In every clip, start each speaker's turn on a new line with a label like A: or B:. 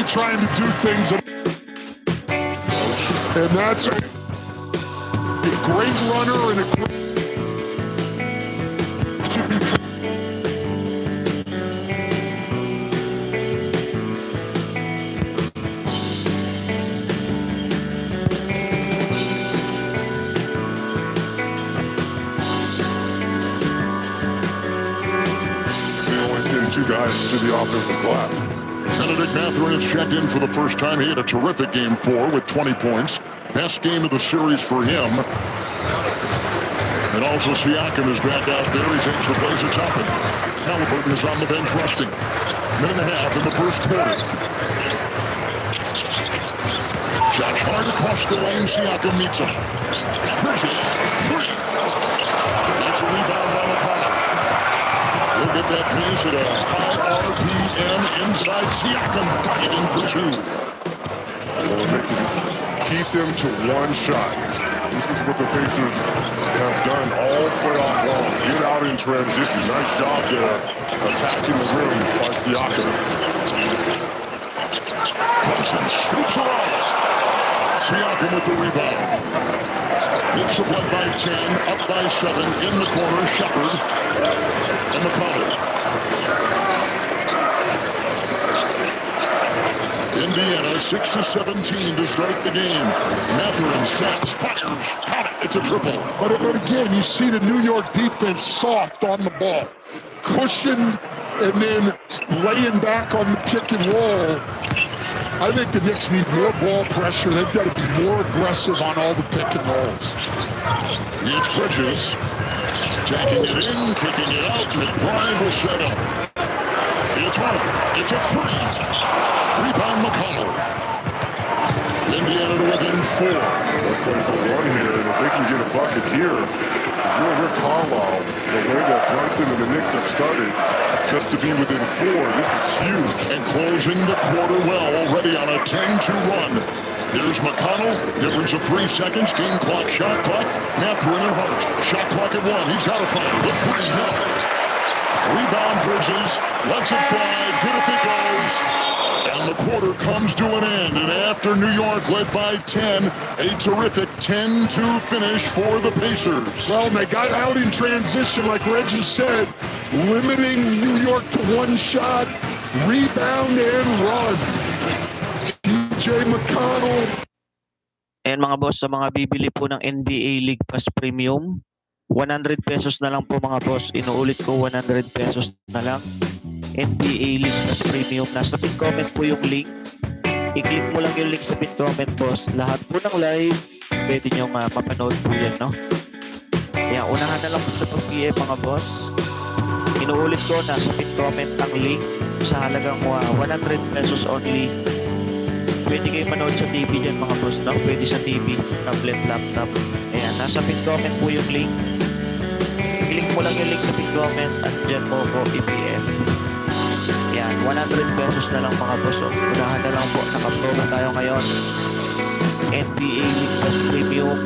A: me trying to do things, and that's a great runner and a great should be. Two guys to the offensive glass.
B: Benedict Mathurin has checked in for the first time. He had a terrific game 4 with 20 points. Best game of the series for him. And also Siakam is back out there. He takes the place at Toppin. Halliburton is on the bench resting. Minute and a half in the first quarter. Shot hard across the lane. Siakam meets him. Bridges. Three. That's a rebound by McConnell. Look at that pace at a high RPM inside. Siakam diving for 2.
A: Well, they can keep them to one shot. This is what the Pacers have done all playoff long. Get out in transition. Nice job there attacking the rim by Siakam.
B: Clemson scoops it off. Siakam with the rebound. Knicks have led by 10, up by 7, in the corner, Shepard and McConnell. Indiana 6-17 to start the game. Mathurin sets, fires, count it, it's a triple.
A: But again, you see the New York defense soft on the ball. Cushioned and then laying back on the pick and roll. I think the Knicks need more ball pressure. They've got to be more aggressive on all the pick and rolls.
B: It's Bridges. Jacking it in, kicking it out. McBride will set up. It's one. It's a 3. Rebound McConnell. Indiana to within 4.
A: They'll play for 1 here, and if they can get a bucket here, you're Rick Carlisle, the way that Brunson and the Knicks have started, just to be within 4, this is huge.
B: And closing the quarter well, already on a 10-2 run. Here's McConnell, difference of 3 seconds, game clock, shot clock, Mathurin and Hart. Shot clock at 1, he's got to find the 3, no. Rebound Bridges, lets it fly, good if it goes. And the quarter comes to an end, and after New York led by 10, a terrific 10-2 finish for the Pacers.
A: Well, they got out in transition, like Reggie said, limiting New York to 1 shot, rebound and run. TJ McConnell.
C: And mga boss, sa mga bibili po ng NBA League Pass Premium, 100 pesos na lang po mga boss. Inuulit ko, 100 pesos na lang. NBA League Pass Premium. Nasa pin comment po yung link. I-click mo lang yung link sa pin comment, boss. Lahat po ng live, pwede nyo mapanood po yan, no? Kaya unahan na lang po sa pag-PM mga boss. Inuulit ko, nasa pin comment ang link sa halagang 100 pesos only. Pwede kayo manood sa TV dyan mga boss, no? Pwede sa TV, tablet, laptop. Ayan, nasa pin comment po yung link. I-click mo lang yung link sa pin comment at dyan mo ko i-PM. Yan, 100 pesos na lang mga boss. Unahan na lang po, naka-promo tayo ngayon. NBA League Pass Premium.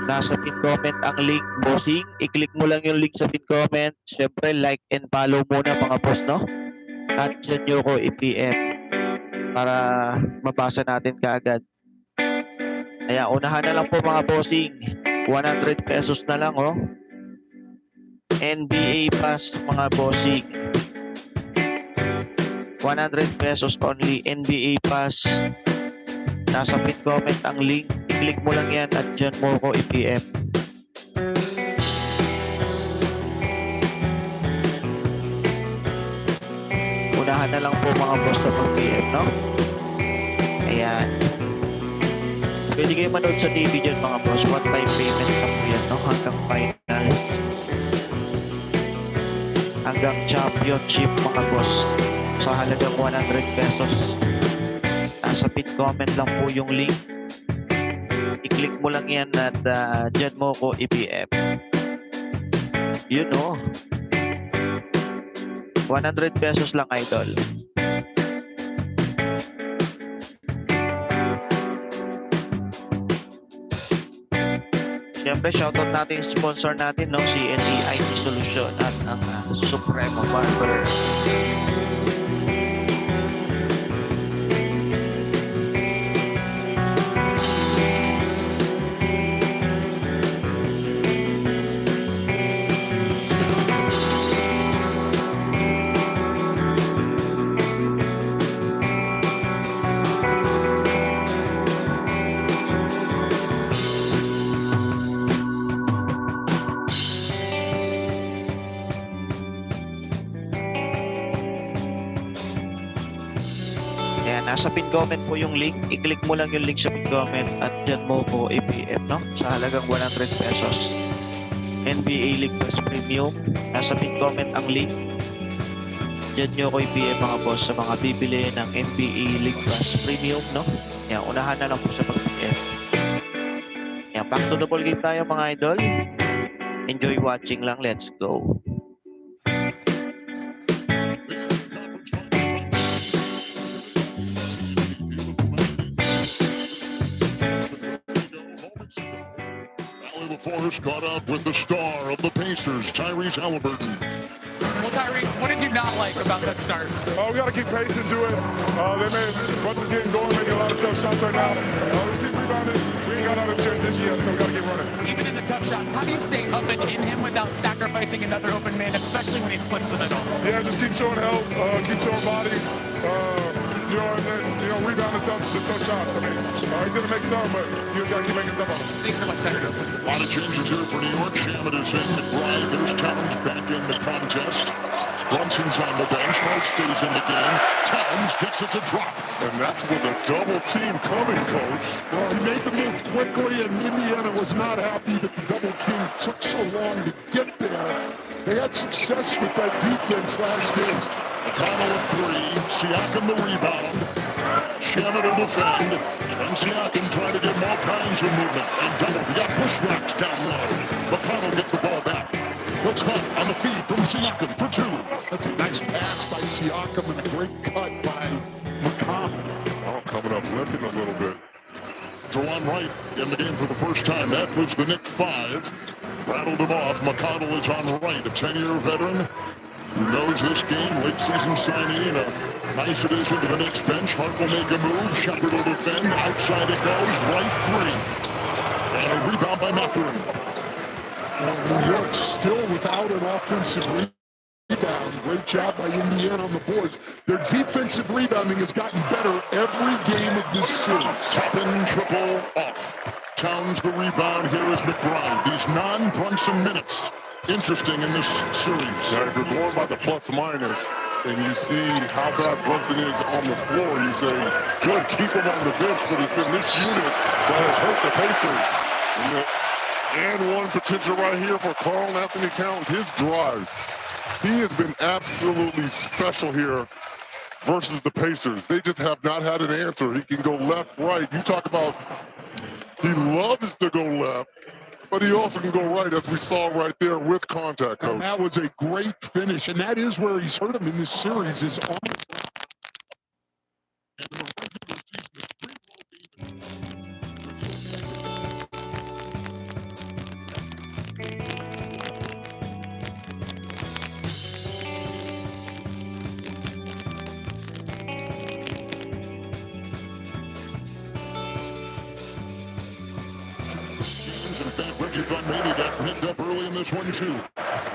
C: Nasa pin comment ang link, bossing. I-click mo lang yung link sa pin comment. Siyempre, like and follow muna mga boss, no? At dyan nyo ko i-PM para mabasa natin kaagad. Kaya unahan na lang po mga bossing. 100 pesos na lang, oh. NBA Pass mga bossing. 100 pesos only, NBA Pass. Nasa pin comment ang link. I-click mo lang yan at dyan mo ko i-PM. Unahan na lang po mga boss sa pag-PM, no? Ayan. Pwede kayo manood sa TV dyan mga boss. One-time payment lang po yan, no? Hanggang final. Hanggang championship mga boss. Sa halagang 100 pesos. Nasa pin comment lang po yung link. I-click mo lang yan at dyan mo ko i-PM. Yun o. 100 pesos lang, idol. Siyempre, shoutout natin yung sponsor natin, no? CND IT Solution at ang Supremo Barber. Nasa pin comment po yung link. I-click mo lang yung link sa pin comment at dyan mo po i-PM, no? Sa halagang 100 pesos. NBA League Pass Premium. Nasa pin comment ang link. Dyan nyo ko i-PM mga boss sa mga bibili ng NBA League Pass Premium, no? Yan, unahan na lang po sa pag-PM. Yan, back to the ball game tayo mga idol. Enjoy watching lang. Let's go.
B: Force caught up with the star of the Pacers, Tyrese Halliburton.
D: Well, Tyrese, what did you not like about that start?
E: We got to keep pace and do it. They made Brunson's getting going, making a lot of tough shots right now. We keep rebounding. We ain't got out of transition yet, so we got to keep running.
D: Even in the tough shots, how do you stay up and in him without sacrificing another open man, especially when he splits the middle?
E: Yeah, just keep showing help, keep showing bodies, and then, rebound the tough shots. I mean, he's going to make some, but you just got to keep making some of them.
D: Thanks so much, Senator.
B: A lot of changes here for New York. Shaman is in. McBride, there's Towns back in the contest. Brunson's on the bench. Hart stays in the game. Towns gets it to drop.
A: And that's with a double team coming, Coach. Well, he made the move quickly, and Indiana was not happy that the double team took so long to get there. They had success with that defense last game.
B: McConnell a three. Siakam the rebound. Shaman to defend. And Siakam trying to get all kinds of movement. And double. We got bushwhacked down low. McConnell get the ball back. Looks fun on the feed from Siakam for two.
A: That's a nice pass by Siakam and a great cut by McConnell.
E: Oh, coming up limping a little bit.
B: Jawan Wright in the game for the first time. That was the Knicks 5. Rattled him off. McConnell is on the right, a 10-year veteran who knows this game. Late season signee and a nice addition to the Knicks bench. Hart will make a move. Shepard will defend. Outside it goes. Right three. And a rebound by Mathurin.
A: New York still without an offensive rebound. Great job by Indiana on the boards. Their defensive rebounding has gotten better every game of this series.
B: Toppin triple off. Towns the rebound. Here is McBride. These non-Brunson minutes. Interesting in this series.
E: Now, if you're going by the plus minus, and you see how bad Brunson is on the floor, you say, good, keep him on the bench, but it's been this unit that has hurt the Pacers. And one potential right here for Karl Anthony Towns, his drives. He has been absolutely special here versus the Pacers. They just have not had an answer. He can go left, right. You talk about he loves to go left, but he also can go right, as we saw right there with contact, Coach.
A: And that was a great finish, and that is where he's hurt him in this series is on
B: You thought maybe got picked up early in this one, too.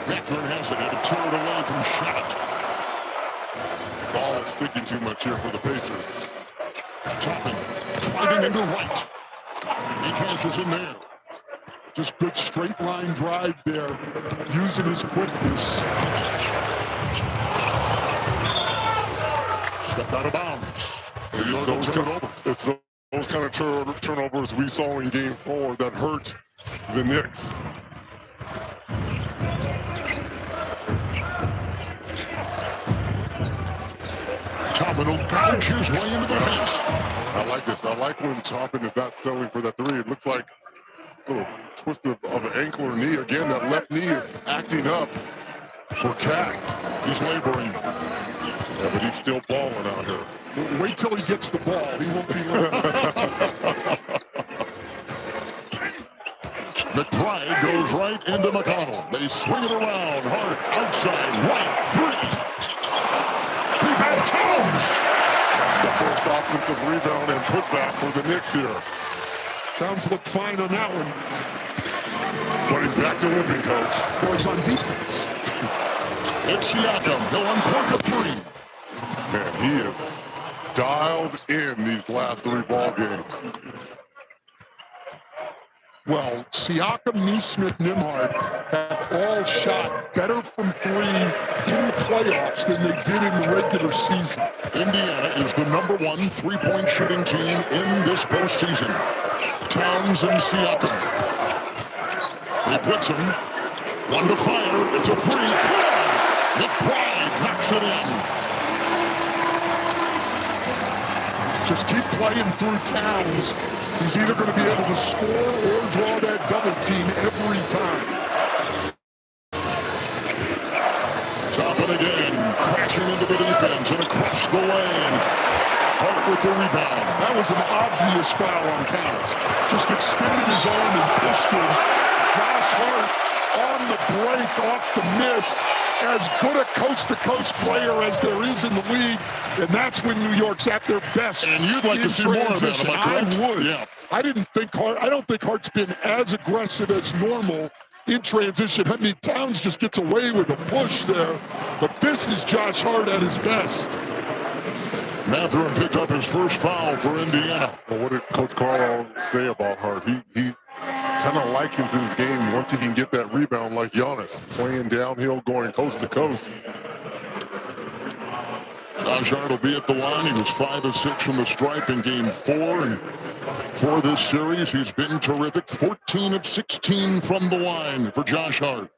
B: Mathurin has it. Had to tear it away from shot.
E: Ball is sticking too much here for the Pacers.
B: Toppin driving into right. He cashes in there.
A: just good straight line drive there, using his quickness.
B: Stepped out of bounds.
E: It's those kind of turnovers we saw in Game 4 that hurt the Knicks.
B: Toppin will gouge his way into the base.
E: I like this. I like when Toppin is not settling for that three. It looks like a little twist of an ankle or knee. Again, that left knee is acting up for Cat.
B: He's laboring.
E: Yeah, but he's still balling out here.
A: Wait till he gets the ball. He won't be long.
B: McBride goes right into McConnell. They swing it around. Hart outside. Right. Three. Rebound Towns.
E: That's the first offensive rebound and putback for the Knicks here.
A: Towns looked fine on that one.
E: But he's back to limping, Coach.
A: Boys on defense.
B: It's Siakam. He'll uncork a three.
E: Man, he is dialed in these last three ball games.
A: well. Siakam, Neesmith, Nimhard have all shot better from three in the playoffs than they did in the regular season.
B: Indiana is the #1 3-point shooting team in this postseason. Towns and Siakam. He puts him. One to fire. It's a free. McBride knocks it in.
A: Just keep playing through Towns. He's either going to be able to score or draw that double team every time.
B: Top it again. Crashing into the defense and across the lane. Hart with the rebound.
A: That was an obvious foul on Towns. Just extended his arm and pushed him. Josh Hart on the break off the miss. As good a coast-to-coast player as there is in the league, and that's when New York's at their best.
B: And you'd like to see more of that, am I correct?
A: I would.
B: Yeah.
A: I don't think Hart's been as aggressive as normal in transition. I mean, Towns just gets away with a push there, but this is Josh Hart at his best.
B: Mathurin picked up his first foul for Indiana.
E: Well, what did Coach Carlisle say about Hart? He kind of likens his game once he can get that rebound like Giannis, playing downhill, going coast to coast.
B: Josh Hart will be at the line. He was 5 of 6 from the stripe in game 4. And for this series, he's been terrific. 14 of 16 from the line for Josh Hart.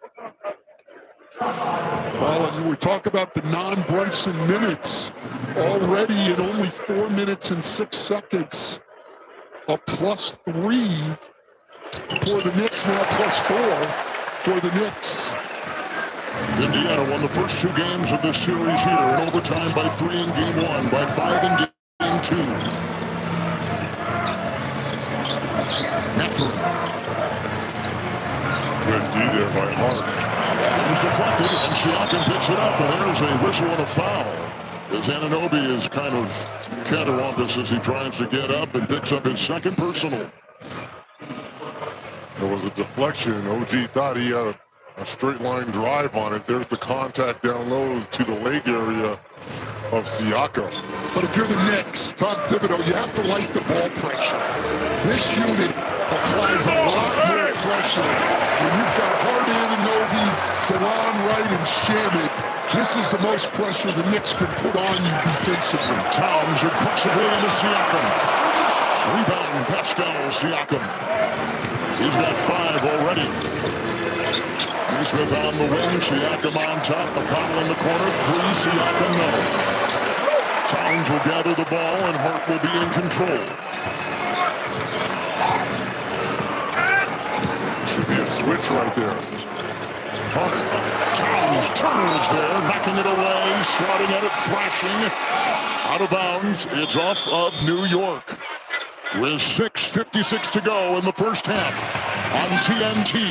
A: Well, and we talk about the non-Brunson minutes already in only 4 minutes and 6 seconds. A +3 for the Knicks, now +4 for the Knicks.
B: Indiana won the first 2 games of this series here in overtime by 3 in game 1, by 5 in game 2. Mathurin.
E: Good D there by Hart.
B: It was deflected, and Siakam picks it up, and there's a whistle and a foul. As Anunoby is kind of cattywampus as he tries to get up and picks up his second personal.
E: There was a deflection. OG thought he had a straight line drive on it. There's the contact down low to the leg area of Siakam.
A: But if you're the Knicks, Tom Thibodeau, you have to like the ball pressure. This unit applies a lot more pressure. When you've got Harden, Anunoby, Delon Wright, and Shamit, this is the most pressure the Knicks can put on you defensively.
B: Towns aggressively into Siakam. Rebound, Pascal Siakam. He's got 5 already. Neesmith on the wing, Siakam on top, McConnell in the corner, 3, Siakam no. Towns will gather the ball and Hart will be in control.
E: Should be a switch right there.
B: Hart, Towns turns there, knocking it away, swatting at it, flashing. Out of bounds, it's off of New York. With 6:56 to go in the first half on TNT.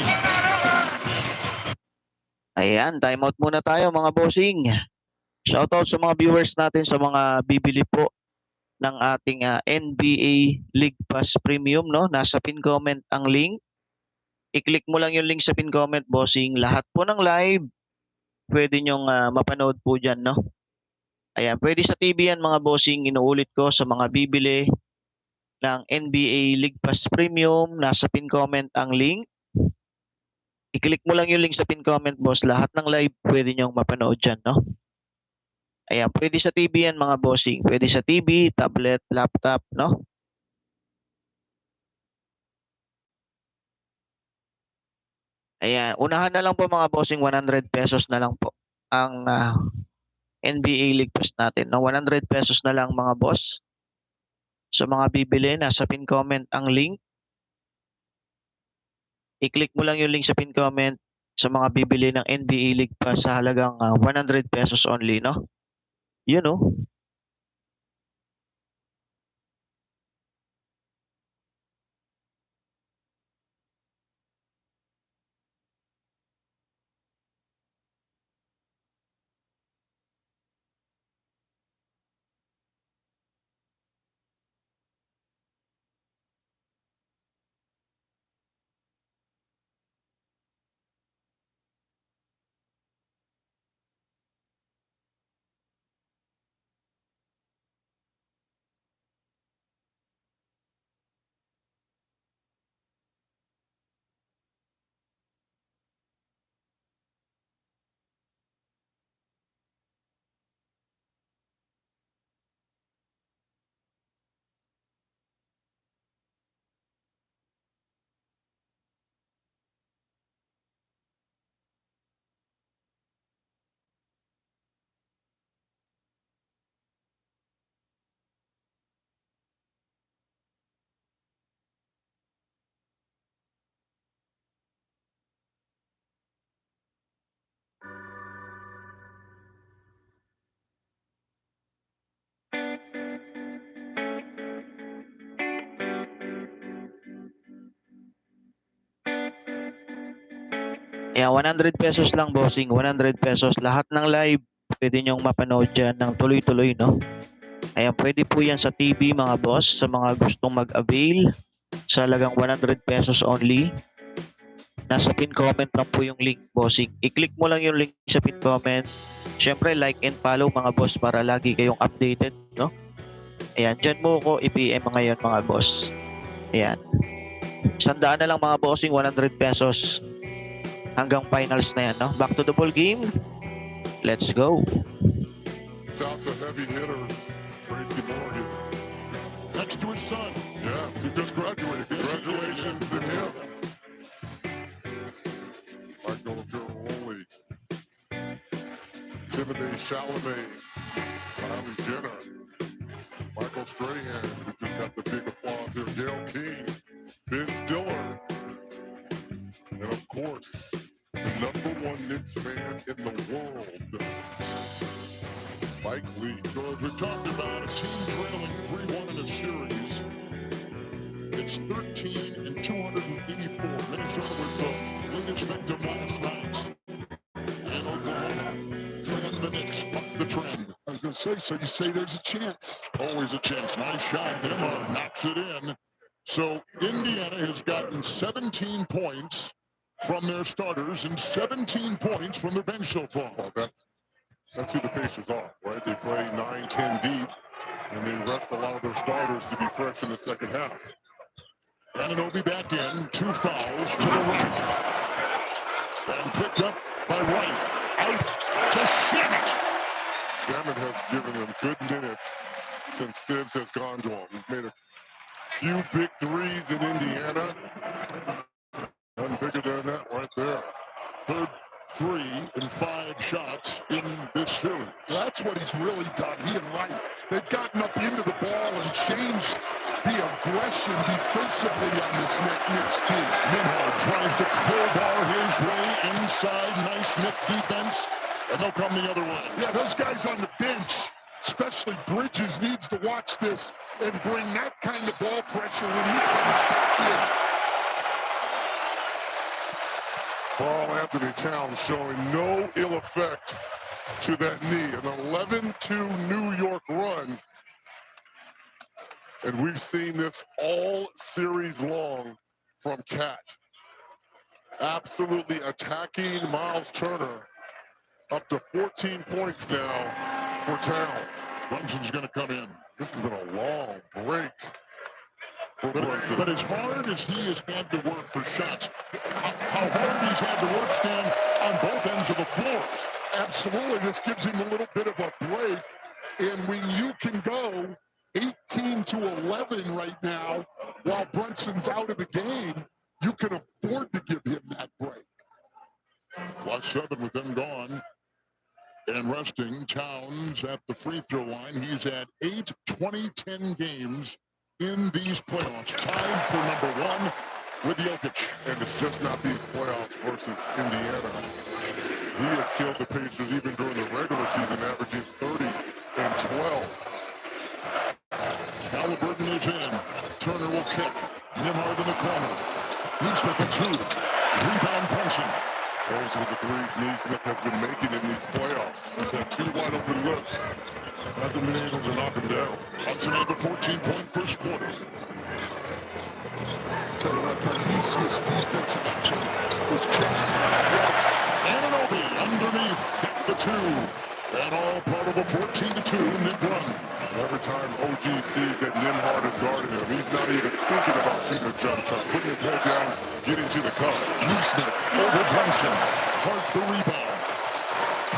C: Ayan, timeout muna tayo mga bossing. Shoutout sa mga viewers natin sa mga bibili po ng ating NBA League Pass Premium, no? Nasa pin comment ang link. I-click mo lang yung link sa pin comment, bossing. Lahat po ng live, pwede nyong mapanood po dyan, no? Ayan, pwede sa TV yan mga bossing. Inuulit ko sa mga bibili ng NBA League Pass Premium. Nasa pin comment ang link. I-click mo lang yung link sa pin comment, boss. Lahat ng live pwede nyong mapanood dyan, no? Ayan, pwede sa TV yan mga bossing. Pwede sa TV, tablet, laptop, no? Ayan, unahan na lang po mga bossing, 100 pesos na lang po ang NBA League Pass natin, no? 100 pesos na lang mga boss. Sa mga bibili, nasa pin comment ang link. I-click mo lang yung link sa pin comment sa mga bibili ng NBA League Pass sa halagang 100 pesos only, no? Yun, no? Yeah, 100 pesos lang, bossing. 100 pesos. Lahat ng live, pwede nyong mapanood dyan ng tuloy-tuloy, no? Ayan, pwede po yan sa TV, mga boss. Sa mga gustong mag-avail, sa halagang 100 pesos only. Nasa pin comment lang po yung link, bossing. I-click mo lang yung link sa pin comment. Siyempre, like and follow, mga boss, para lagi kayong updated, no? Ayan, dyan mo ko i-PM ngayon, mga boss. Ayan. 100 na lang, mga bossing, 100 pesos. Hanggang finals na yan, no? Back to the ball game. Let's go.
E: Without the heavy hitters, Tracy Morgan.
B: Next to his son.
E: Yes, he just graduated. Congratulations to him. Michael Giroli, Timothy Chalamet, Kylie Jenner, Michael Strahan, who just got the big applause here, Gail King, Ben Stiller, and of course, the #1 Knicks fan in the world, Spike Lee.
B: So as we talked about, a team trailing 3-1 in a series. It's 13 and 284. Minnesota was the latest victim last night. And Oklahoma, and the Knicks up the trend.
A: I was going to say, so you say there's a chance.
B: Always a chance. Nice shot. Nimmer knocks it in. So Indiana has gotten 17 points from their starters and 17 points from their bench so far.
E: Well, that's who the Pacers are, right? They play 9-10 deep, and they rest a lot of their starters to be fresh in the second half.
B: Anunoby back in, 2 fouls to the right. And picked up by Wright. Out to Shamet.
E: Shaman has given them good minutes since Thibs has gone to him. He's made a few big threes in Indiana. None bigger than that right there.
B: Third 3 and 5 shots in this series.
A: That's what he's really done. He and Wright, they've gotten up into the ball and changed the aggression defensively on this Knicks team.
B: Minhard tries to crowbar his way inside. Nice Knicks defense. And they'll come the other way.
A: Yeah, those guys on the bench, especially Bridges, needs to watch this and bring that kind of ball pressure when he comes back in.
E: Carl Anthony Towns showing no ill effect to that knee. An 11-2 New York run. And we've seen this all series long from Cat. Absolutely attacking Miles Turner. Up to 14 points now for Towns.
B: Brunson's going to come in.
E: This has been a long break for Brunson.
B: But as hard as he has had to work for shots, how hard he's had to work, Stan, on both ends of the floor.
A: Absolutely, this gives him a little bit of a break. And when you can go 18-11 right now while Brunson's out of the game, you can afford to give him that break.
B: +7 with them gone. And resting, Towns at the free throw line. He's had 8 20-10 games in these playoffs. Tied for #1 with Jokic.
E: And it's just not these playoffs versus Indiana. He has killed the Pacers even during the regular season, averaging 30 and 12.
B: Halliburton is in. Turner will kick. Nimhard in the corner. Neesmith at 2. Rebound Brunson.
E: Those were the threes Neesmith has been making in these playoffs. He's had 2 wide open looks. Hasn't been able to knock them down.
B: Hudson had the 14-point first quarter.
A: Tell you what, the Neesmith's defensive action was just
B: Anunoby underneath. Got the 2. And all part of a 14-2 Knick run.
E: Every time OG sees that Nimhard is guarding him, he's not even thinking about shooting a jump shot, putting his head down, getting to the cup.
B: Neesmith over Brunson. Hart the rebound.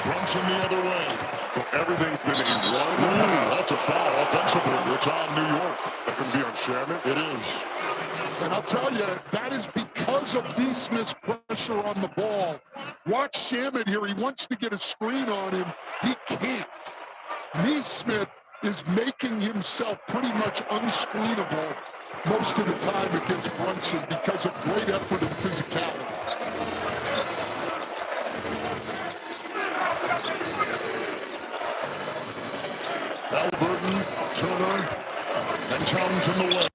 B: Brunson the other way.
E: So everything's been a run.
B: Ooh, that's a foul offensively. It's on New York.
E: That can be on Shannon.
B: It is.
A: And I'll tell you, that is because of Neesmith's pressure on the ball. Watch Shaman here. He wants to get a screen on him. He can't. Neesmith is making himself pretty much unscreenable most of the time against Brunson because of great effort and physicality.
B: Halliburton, Turner, and Towns in the way.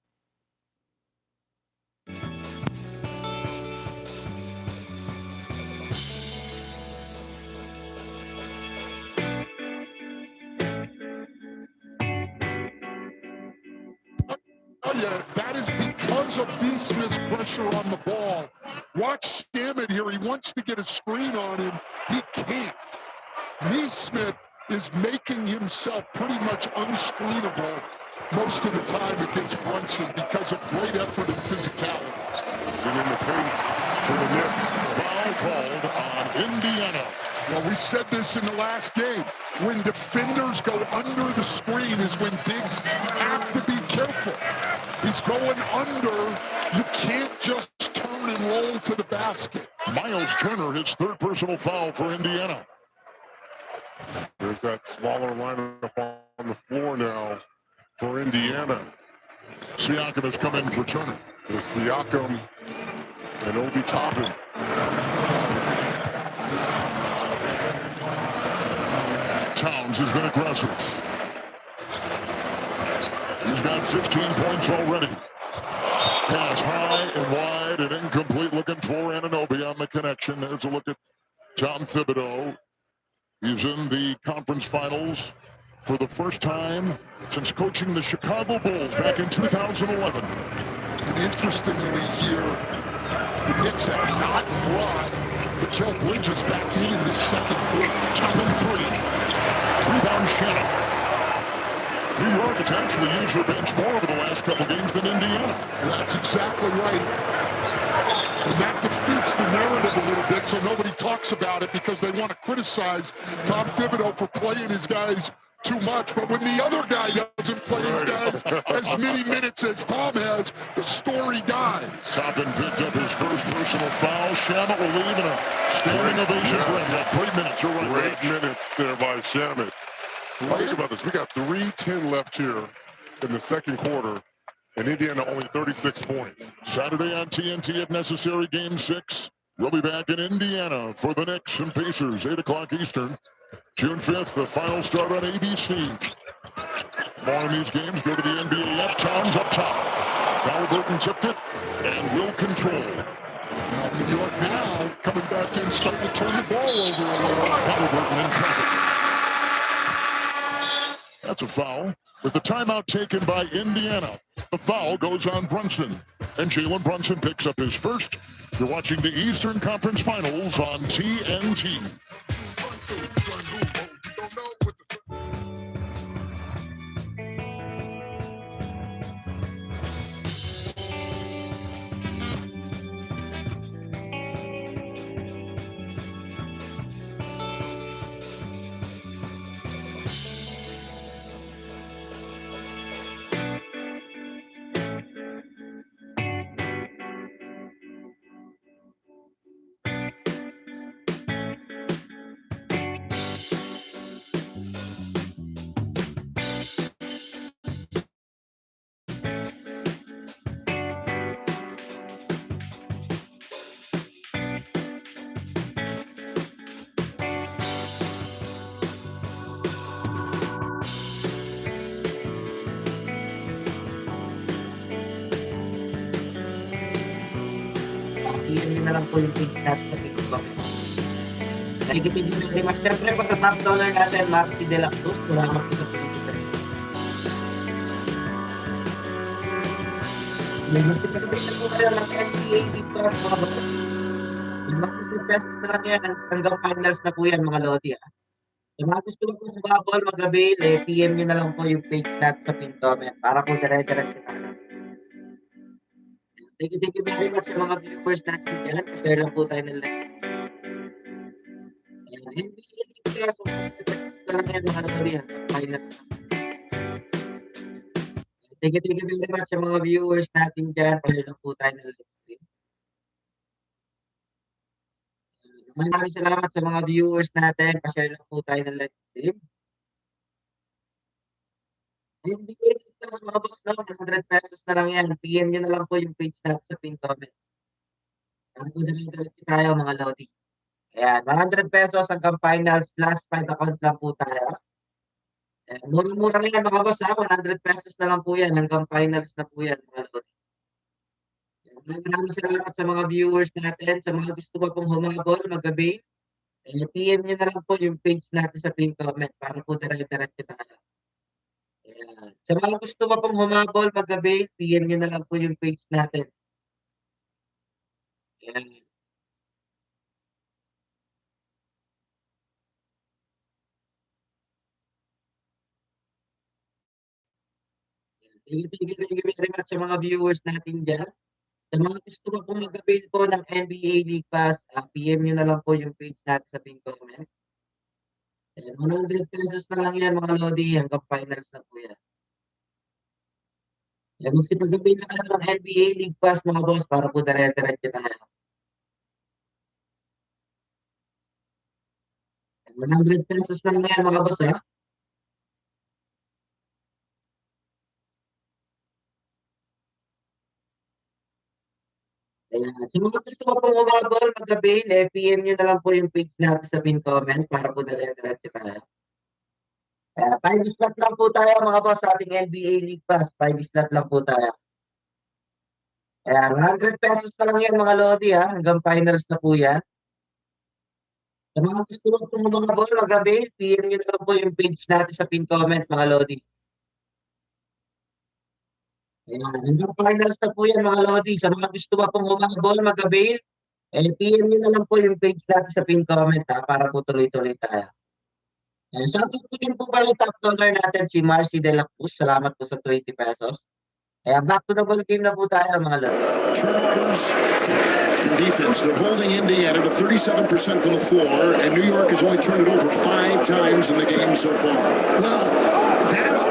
A: you, that is because of Neesmith's pressure on the ball. Watch Shamit here. He wants to get a screen on him. He can't. Neesmith is making himself pretty much unscreenable most of the time against Brunson because of great effort and physicality.
E: And in the paint for the Knicks.
B: Foul called on Indiana.
A: Well, we said this in the last game. When defenders go under the screen is when bigs have to be careful. He's going under. You can't just turn and roll to the basket.
B: Miles Turner, his third personal foul for Indiana.
E: There's that smaller lineup on the floor now for Indiana.
B: Siakam has come in for Turner.
E: With Siakam and Obi Toppin.
B: Towns has been aggressive. He's got 15 points already. Pass high and wide and incomplete, looking for Anunoby on the connection. There's a look at Tom Thibodeau. He's in the conference finals for the first time since coaching the Chicago Bulls back in 2011.
A: And interestingly here, the Knicks have not brought Mikal Bridges back in the second quarter.
B: Top and three. Rebound Shannon. New York has actually used their bench more over the last couple games than Indiana.
A: That's exactly right. And that defeats the narrative a little bit, so nobody talks about it because they want to criticize Tom Thibodeau for playing his guys too much. But when the other guy doesn't play his guys as many minutes as Tom has, the story dies.
B: Toppin picked up his first personal foul. Shamit will leave in a standing ovation for him. Yeah, great minutes. You're right.
E: Great minutes there by Shamit. Think about this. We got 3:10 left here in the second quarter, and Indiana only 36 points.
B: Saturday on TNT if necessary, Game 6. We'll be back in Indiana for the Knicks and Pacers, 8 o'clock Eastern. June 5th, the final start on ABC. More on these games, go to the NBA app. Towns up top. Halliburton tipped it and will control.
A: Now, New York now coming back in, starting to turn the ball over a little.
B: Halliburton in traffic. That's a foul. With the timeout taken by Indiana, the foul goes on Brunson. And Jalen Brunson picks up his first. You're watching the Eastern Conference Finals on TNT.
F: Yun na lang po yung big stats sa TikTok. Negative yun yung rematch. Siyempre, pagka-top dollar natin, Maxi De La Cruz, salamat po sa pagkakita. Magsipagabit po kayo ng NBA dito sa mga bato. Yung mga 50 pesos na lang yan, hanggang finals na po yan, mga lodi. Sa mga gusto mo po kumabol, mag-avail, PM nyo na lang po yung page stats sa pin comment para po dire-diretso na lang. Thank you very much sa mga viewers natin dyan. Share lang po tayo ng live. NBA League kaya so na lang yan mga nagalihan. Finals. Thank you very much sa mga viewers natin dyan. Share lang po tayo ng live stream. Maraming salamat sa mga viewers natin. Share lang po tayo ng live stream. NBA Plus, mga boss daw, 100 pesos na lang yan. PM nyo na lang po yung page natin sa pin comment. Para po dali-dali tayo, mga lodi. Ayan, 100 pesos hanggang finals. Last 5 account lang po tayo. Mura-mura na yan, mga boss. 100 pesos na lang po yan. Hanggang finals na po yan, mga lodi. Maraming salamat sa mga viewers natin. Sa mga gusto pa pong humabol, mag-avail. PM nyo na lang po yung page natin sa pin comment para po dali-dali tayo. Ayan. Sa mga gusto pa pong humabol mag-avail, PM nyo na lang po yung page natin. Ayan. Thank you very much sa mga viewers natin dyan. Sa mga gusto pa pong mag-avail po ng NBA League Pass, PM nyo na lang po yung page natin sa pin comment. Ayan, 100 pesos na lang yan mga Lodi, hanggang finals na po yan. Ayan, magsipag-avail na kayo ng NBA League Pass mga boss para po dire-diretso tayo. 100 pesos na lang yan mga boss ha. Ayan. Sa mga gusto ko pong umabol, mag-avail, PM nyo na lang po yung page natin sa pin comment para po dire-diretso tayo. 5 slot lang po tayo mga boss sa ating NBA League Pass. 5 slot lang po tayo. Ayan, 100 pesos na lang yan mga Lodi ha. Hanggang finals na po yan. Sa mga gusto ko pong umabol, mag-avail, PM nyo na lang po yung page natin sa pin comment mga Lodi. Ayan, hanggang finals na po yan mga Lodi. Sa mga gusto pa pong umabol, mag-avail, PM nyo na lang po yung page natin sa pin comment ha, para po tuloy-tuloy tayo. Ayan, shoutout po din po pala yung top dollar natin, si Marcy De La Cruz. Salamat po sa 20 pesos. Ayan, back to the ball game na po tayo mga Lodi.
B: Turnovers in defense. They're holding Indiana to 37% from the floor, and New York has only turned it over 5 times in the game so far.
A: Well,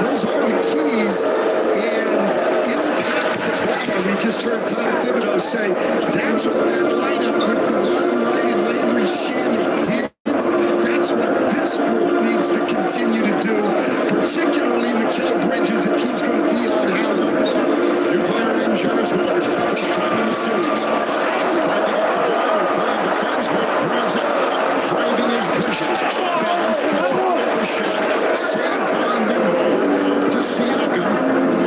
A: those are the keys, and impact the play. As we just heard Tom Thibodeau say, that's what that lineup with the Wright and Landry Shamet did. That's what this group needs to continue to do, particularly Mikal Bridges if he's going to be on Howard.
B: New player in Jarvis Walker, first time in the series. Finally got the ball, was playing defense, but drives it. Driving his pushes. Balance, control of the shot. Saved by Nimmo. Off to Siakam.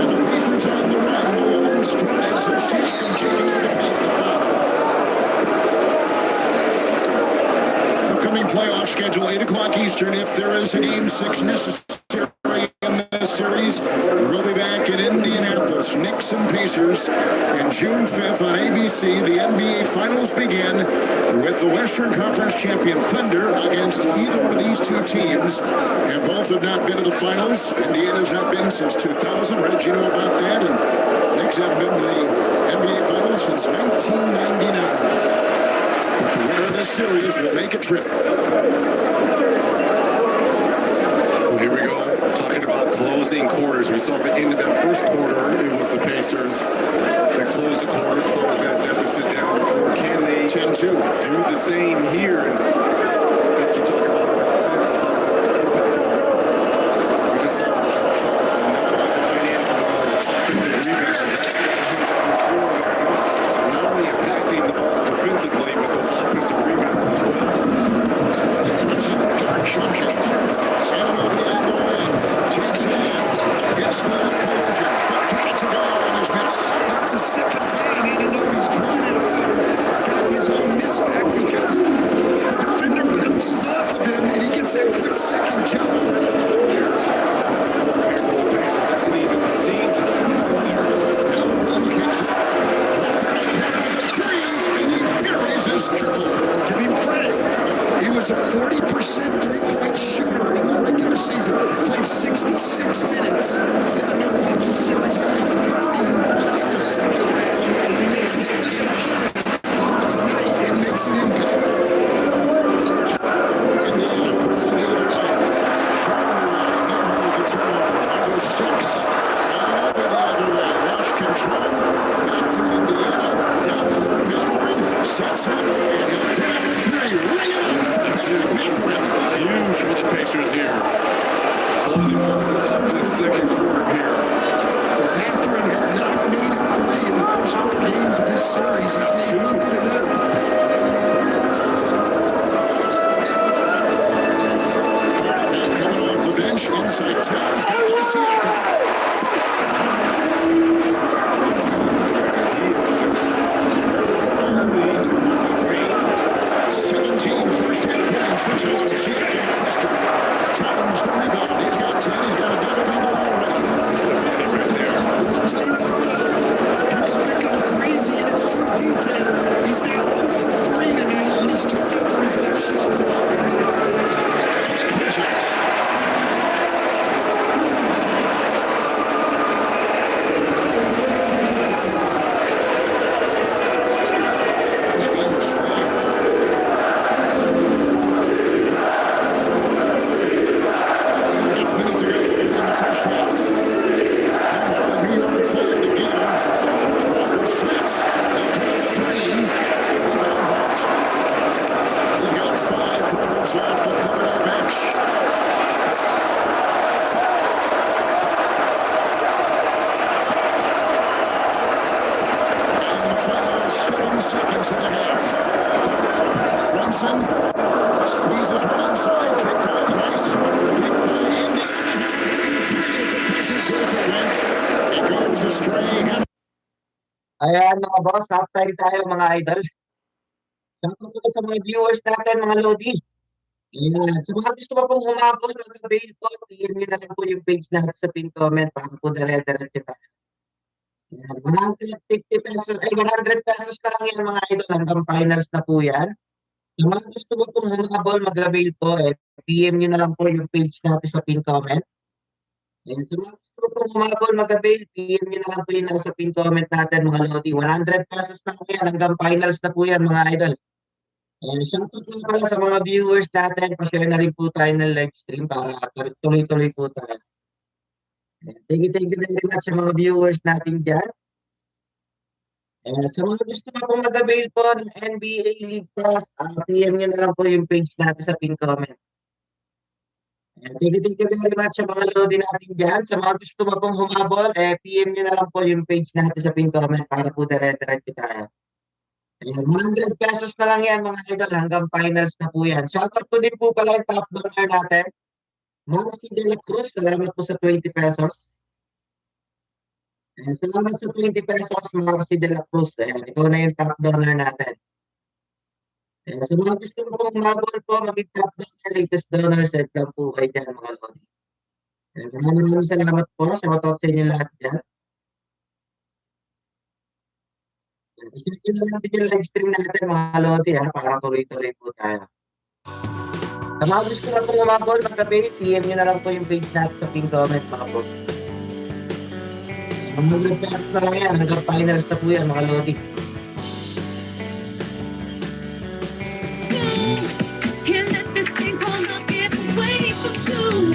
B: And the Pacers on the run. Long strides of Siakam taking to the paint. The foul. Upcoming playoff schedule, 8 o'clock Eastern. If there is a game 6 necessary in this series, we'll be back in Indianapolis. Knicks and Pacers. And June 5th on ABC, the NBA Finals begin with the Western Conference champion Thunder against either one of these two teams. And both have not been to the finals. Indiana's not been since 2000. Reg, you know about that? And Knicks haven't been to the NBA Finals since 1999. But the winner of this series will make a trip.
E: Well, here we go. Talking about closing quarters. We saw at the end of that first quarter, it was the Pacers that closed the quarter, closed that deficit down to 4. Can they
B: 10-2.
E: do the same here? And as you talk about Sims, talk about impact. We just saw John Trump and now flying into those offensive rebounds. Not only impacting the ball defensively, but those offensive rebounds as well.
B: Takes it in, gets the closure, got to go on his miss.
A: That's the second time, even though he's drawn it around, got his own misback because the defender bounces off of him and he gets that quick second jump.
E: Pacers haven't even seen time in this series.
B: The three, and he buries his triple.
A: Give him credit. He was a 40% three-point shooter in the regular season, played 66 minutes in the Milwaukee series, only 30 in the second half, and he makes his first appearance tonight and makes an impact.
B: Indiana puts it the other way. From the line, Nimmo with the turnover, number 6. And over the other way, lost control. Back to Indiana, down court, Mathurin sets up, and he'll put up 3. Ring it up for Mathurin.
E: Huge for the Pacers here. Closing moments of this second quarter here.
A: Mathurin had not made a play in the first 4 games of this series. He's made 2 in a row.
B: Coming off the bench, inside Towns, got Siakam. First half points for Towns. Siakam, Towns the rebound. He's got 10. He's got a double-double already. 10 seconds in the half. Brunson squeezes one inside, kicked off, nice. Pick by Indy. Three at the buzzer, go for one. It goes astray.
F: Ayan mga boss, halftime tayo mga idol. Shoutout ulit sa mga viewers natin, mga Lodi. Ayan. Sa mga gusto pa pong humabol, mag-avail po, PM nyo na lang po yung page natin sa pin comment para po dire-diretso tayo. Ayan. 150 pesos, ay 100 pesos na lang yan mga idol. Hanggang finals na po yan. Sa mga gusto po pong humabol, mag-avail po, PM nyo na lang po yung page natin sa pin comment. Ayan. Sa mga gusto po pong humabol, mag-avail, PM nyo na lang po yung nasa pin comment natin mga Lodi. 100 pesos na lang yan. Hanggang finals na po yan mga idol. Shoutout nga pala sa mga viewers natin. Pa-share na rin po tayo ng live stream para tuloy-tuloy po tayo. Thank you very much sa mga viewers natin dyan. Sa mga gusto pa pong mag-avail po ng NBA League Pass, PM nyo na lang po yung page natin sa pin comment. Thank you very much sa mga lodi natin dyan. Sa mga gusto pa pong humabol, PM nyo na lang po yung page natin sa pin comment para po dire-diretso tayo. Ayan, 100 pesos na lang yan mga idol hanggang finals na po yan. Shoutout ko din po pala yung top donor natin. Marcy De La Cruz, salamat po sa 20 pesos. Ayan, salamat sa 20 pesos Marcy De La Cruz. Ayan, ikaw na yung top donor natin. Ayan, sa mga gusto mo pong umabol po, maging top donor, latest donor, set lang po kayo dyan mga lodi. Ayan, maraming salamat po. Shoutout sa inyo lahat dyan. Isipin na lang din yung live stream natin mga lodi para tuloy-tuloy po tayo. Sa mga gusto na pong umabol, mag-avail, PM nyo na lang po yung page natin sa pin comment mga po. Mga pesos na lang yan, hanggang finals na po yan mga lodi.
G: Can't let this thing go, not get away from you.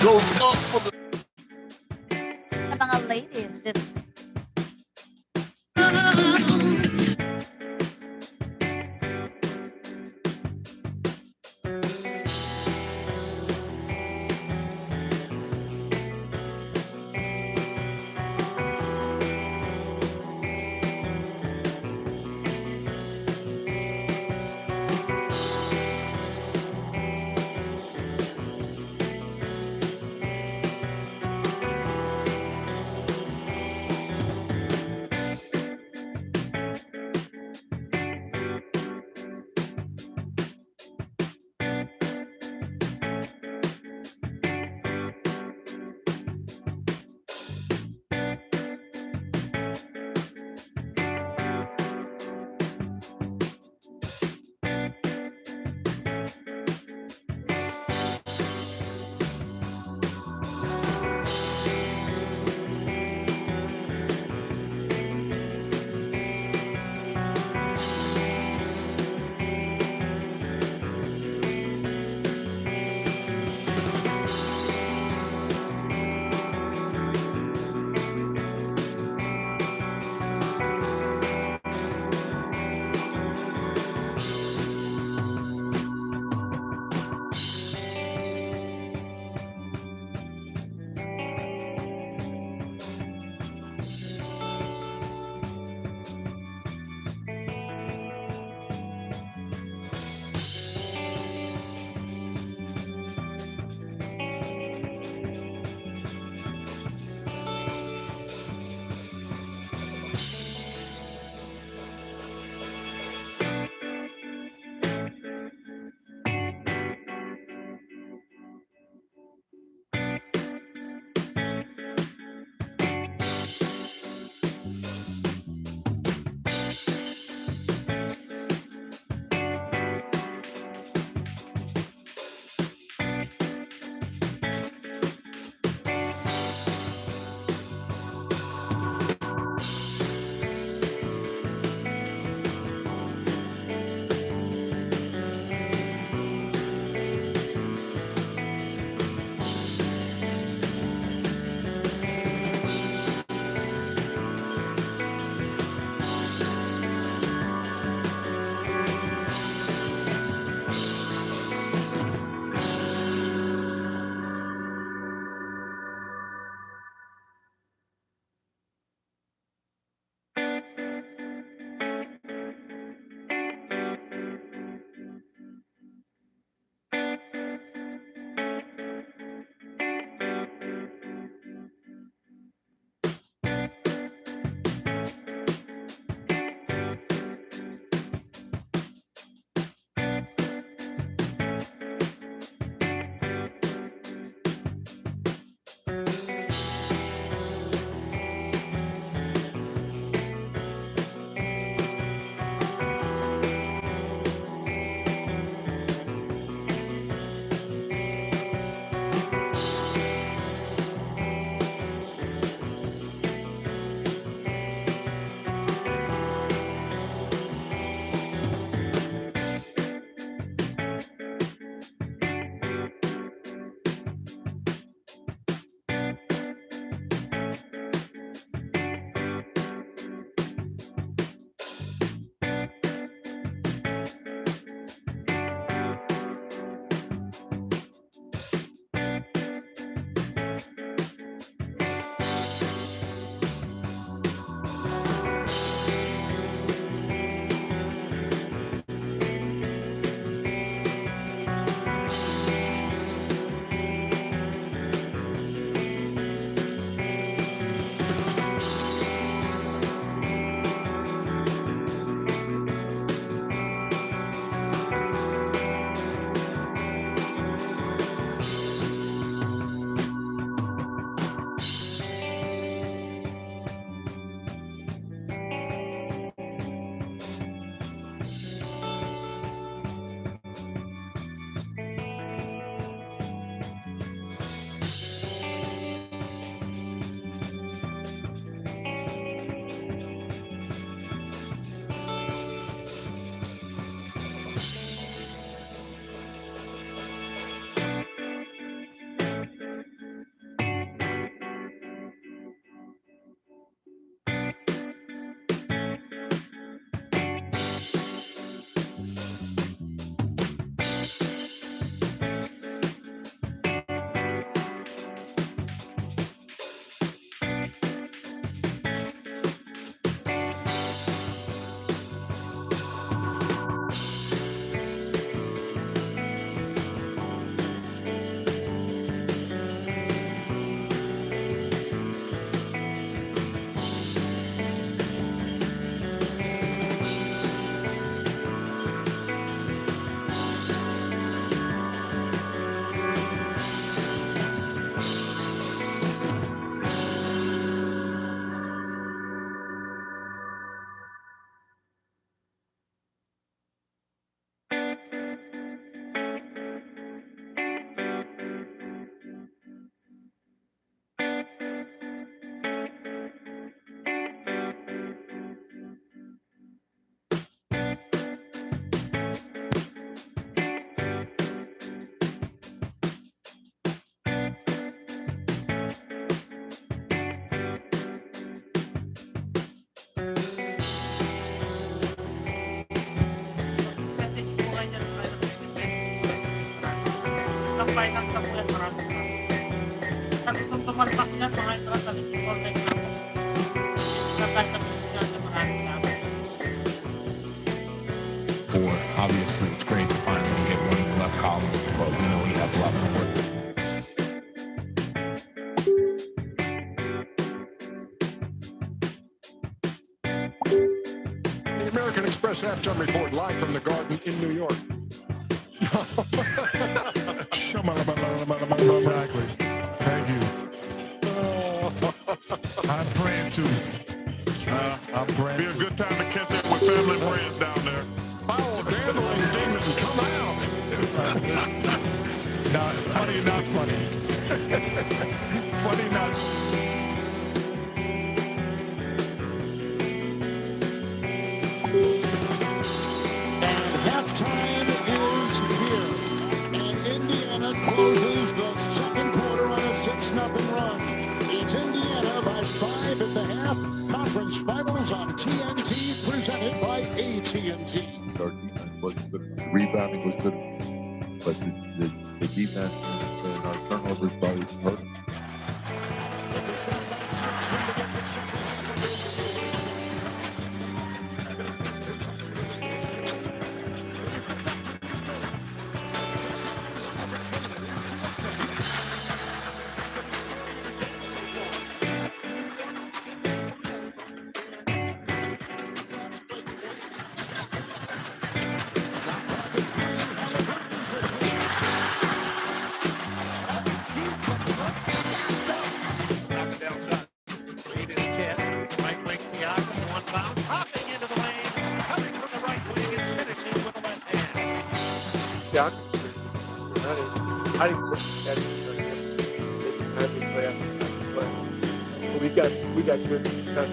A: goes up for the
H: Mga ladies, this
I: finals na po yan, maraming salamat. Sa gustong tumalpak yan, mga ito sa Scoreboard na po. Sa tayo sa natin, maraming salamat.
J: Obviously, it's great to finally get one left column, but we know we have a lot more work.
A: The American Express halftime report live from the Garden in New York.
J: Exactly. Thank you. I'm praying too. I'm praying.
E: Be a good time to catch up with family and friends down there.
A: Foul, gambling demons, come out.
J: Not funny, not funny. Funny, not.
B: Halftime is here, and Indiana closes the second quarter on a 6-0 run. It's Indiana by 5 at the half. Conference Finals on TNT, presented by AT&T.
K: Our defense wasn't good enough. The rebounding was good enough, but the defense and our turnovers probably hurt.
L: Yeah, I didn't look at it. But we got good down.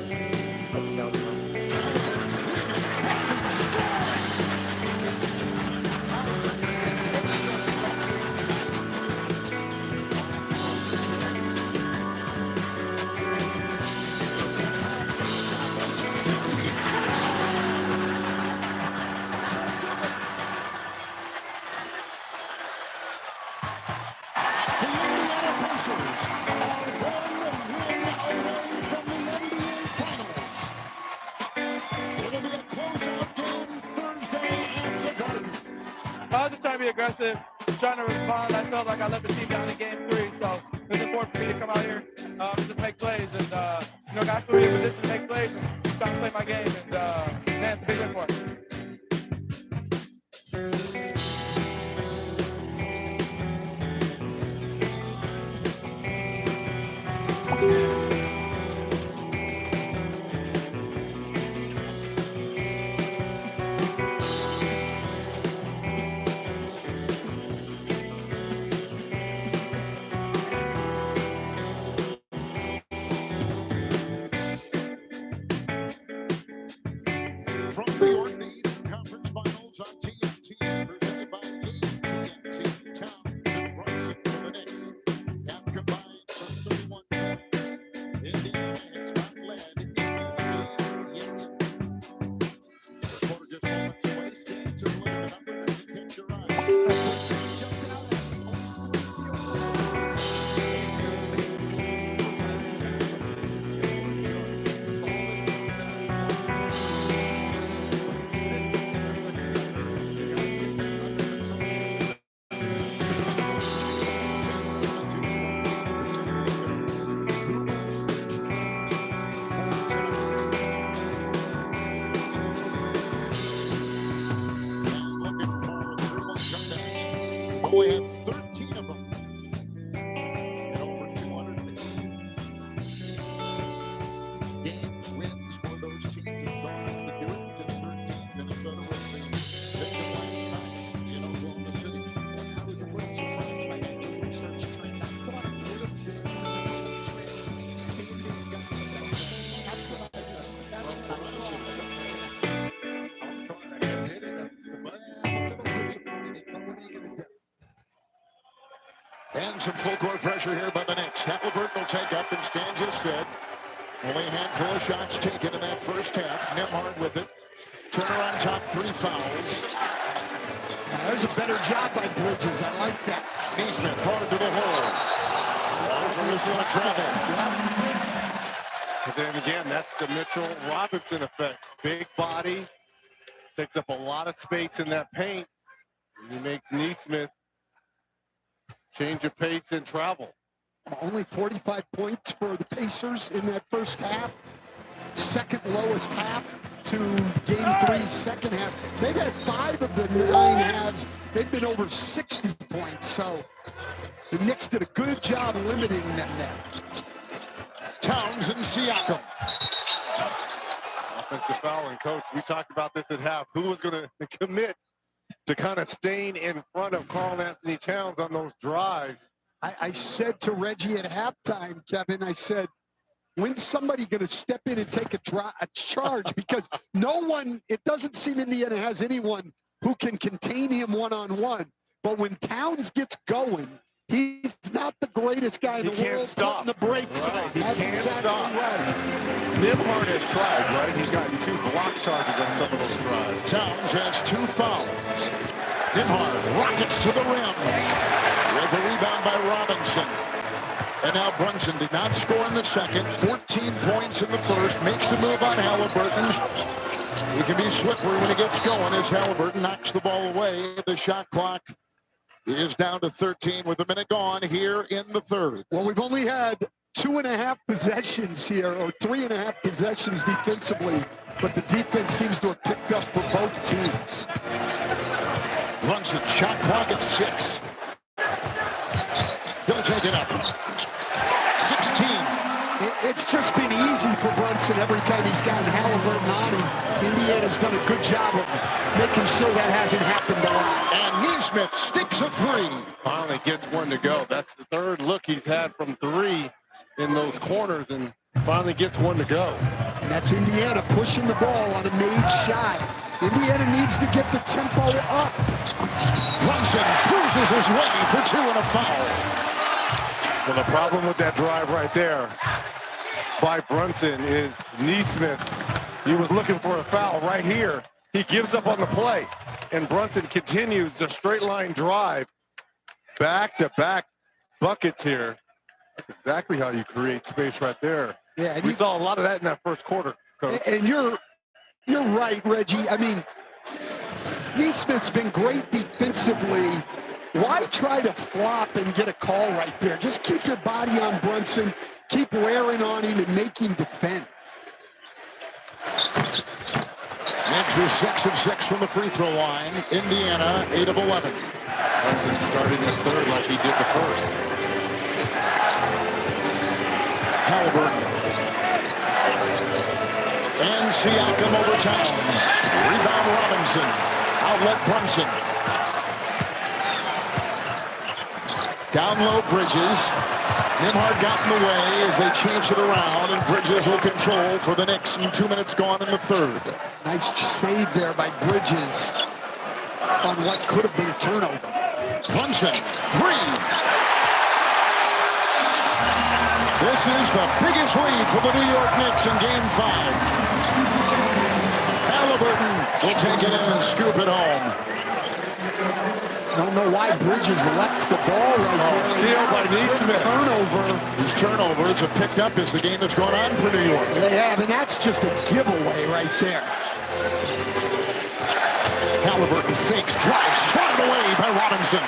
M: I was just trying to be aggressive, trying to respond. I felt like I let the team down in game 3, so it was important for me to come out here and just make plays. And, guys put me in position to make plays and trying to play my game. And, man, it's a big win for us.
B: From New York, the Eastern Conference Finals on TNT, presented by AT&T. Towns and Bryson for the Knicks have combined for 31 points. Indiana has not led in this game yet. The quarter just moments away. Stand to look at the numbers and catch your eye. We have 13 of them. And over 280 games, wins for those teams who've gone on to do it. Just 13. Minnesota was the victim last night in Oklahoma City. I was a little surprised by that research trend. I thought it would have been that's what I did. That's what I was trying to hit it, but a little disappointing. But what are you going to do? And some full court pressure here by the Knicks. Halliburton will take up and stand just said. Only a handful of shots taken in that first half. Nembhard with it. Turner on top, 3 fouls.
A: There's a better job by Bridges. I like that.
B: Neesmith hard to the hole.
E: But then again, that's the Mitchell Robinson effect. Big body, takes up a lot of space in that paint. And he makes Neesmith change of pace and travel.
A: Only 45 points for the Pacers in that first half. Second lowest half to game 3, second half. They've had 5 of the 9 halves. They've been over 60 points. So the Knicks did a good job limiting them there.
B: Towns and Siakam.
E: Offensive foul, and coach, we talked about this at half. Who was going to commit to kind of staying in front of Karl Anthony Towns on those drives?
A: I said to Reggie at halftime, Kevin, I said, when's somebody going to step in and take a charge? Because no one, it doesn't seem Indiana has anyone who can contain him one-on-one. But when Towns gets going, he's not the greatest guy in the world putting the brakes on.
E: He can't stop. Nembhard has tried, right? He's gotten 2 block charges on some of those drives.
B: Towns has 2 fouls. Nembhard rockets to the rim. With a rebound by Robinson. And now Brunson did not score in the second. 14 points in the first. Makes the move on Halliburton. He can be slippery when he gets going as Halliburton knocks the ball away. The shot clock is down to 13 with a minute gone here in the third.
A: Well, we've only had 2.5 possessions here, or 3.5 possessions defensively, but the defense seems to have picked up for both teams.
B: Brunson, shot clock at 6. He'll take it up. 16.
A: It's just been easy for Brunson every time he's gotten Halliburton on him. Indiana's done a good job of making sure that hasn't happened a lot.
B: And Neesmith sticks a 3.
E: Finally gets one to go. That's the 3rd look he's had from 3 in those corners, and finally gets one to go.
A: And that's Indiana pushing the ball on a made shot. Indiana needs to get the tempo up.
B: Brunson cruises his way for 2 and a foul.
E: Well, the problem with that drive right there by Brunson is Neesmith. He was looking for a foul right here. He gives up on the play, and Brunson continues the straight line drive. Back-to-back buckets here. That's exactly how you create space right there.
A: Yeah,
E: we saw a lot of that in that first quarter, Coach.
A: And you're right, Reggie. I mean, Neesmith's been great defensively. Why try to flop and get a call right there? Just keep your body on Brunson, keep wearing on him, and make him defend.
B: Knicks are 6 of 6 from the free throw line. Indiana 8 of 11.
E: Brunson started his third like he did the first.
B: Halliburton. And Siakam over Towns. Rebound Robinson. Outlet Brunson. Down low Bridges. Nembhard got in the way as they chase it around, and Bridges will control for the Knicks. 2 minutes gone in the third.
A: Nice save there by Bridges on what could have been a turnover.
B: Brunson, 3. This is the biggest lead for the New York Knicks in Game 5. Halliburton will take it in and scoop it home.
A: I don't know why Bridges left the ball right there.
E: Steal by Neesmith.
A: Turnover.
B: These turnovers have picked up as the game has gone on for New York.
A: They have, and that's just a giveaway right there.
B: Halliburton fakes, drives, swatted away by Robinson.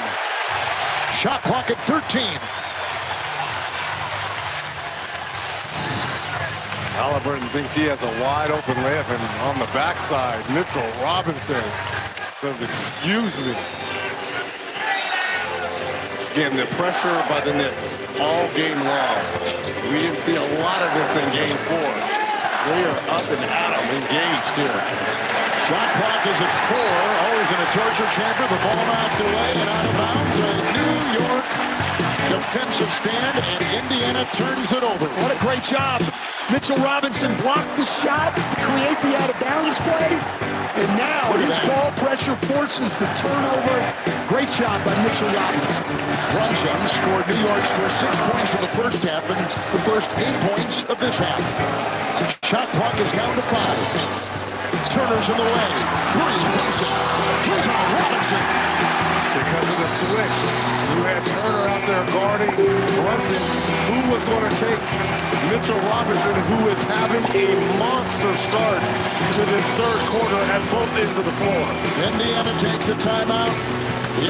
B: Shot clock at 13.
E: Halliburton thinks he has a wide open layup, and on the backside, Mitchell Robinson says, "Excuse me." Again, the pressure by the Knicks all game long. We didn't see a lot of this in Game 4. They are up and at 'em, engaged here.
B: Shot clock is at 4. Always in a torture chamber. The ball knocked away and out of bounds. A New York defensive stand, and Indiana turns it over.
A: What a great job. Mitchell Robinson blocked the shot to create the out-of-bounds play. And now his ball pressure forces the turnover. Great job by Mitchell Robinson.
B: Brunson scored New York's first 6 points in the first half and the first 8 points of this half. Shot clock is down to 5. Turner's in the way. Three goes up. Rebound, Robinson.
L: Because of the switch, you had Turner out there guarding Brunson. Who was going to take Mitchell Robinson, who is having a monster start to this third quarter at both ends of the floor?
B: Indiana takes a timeout.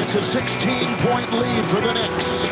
B: It's a 16-point lead for the Knicks.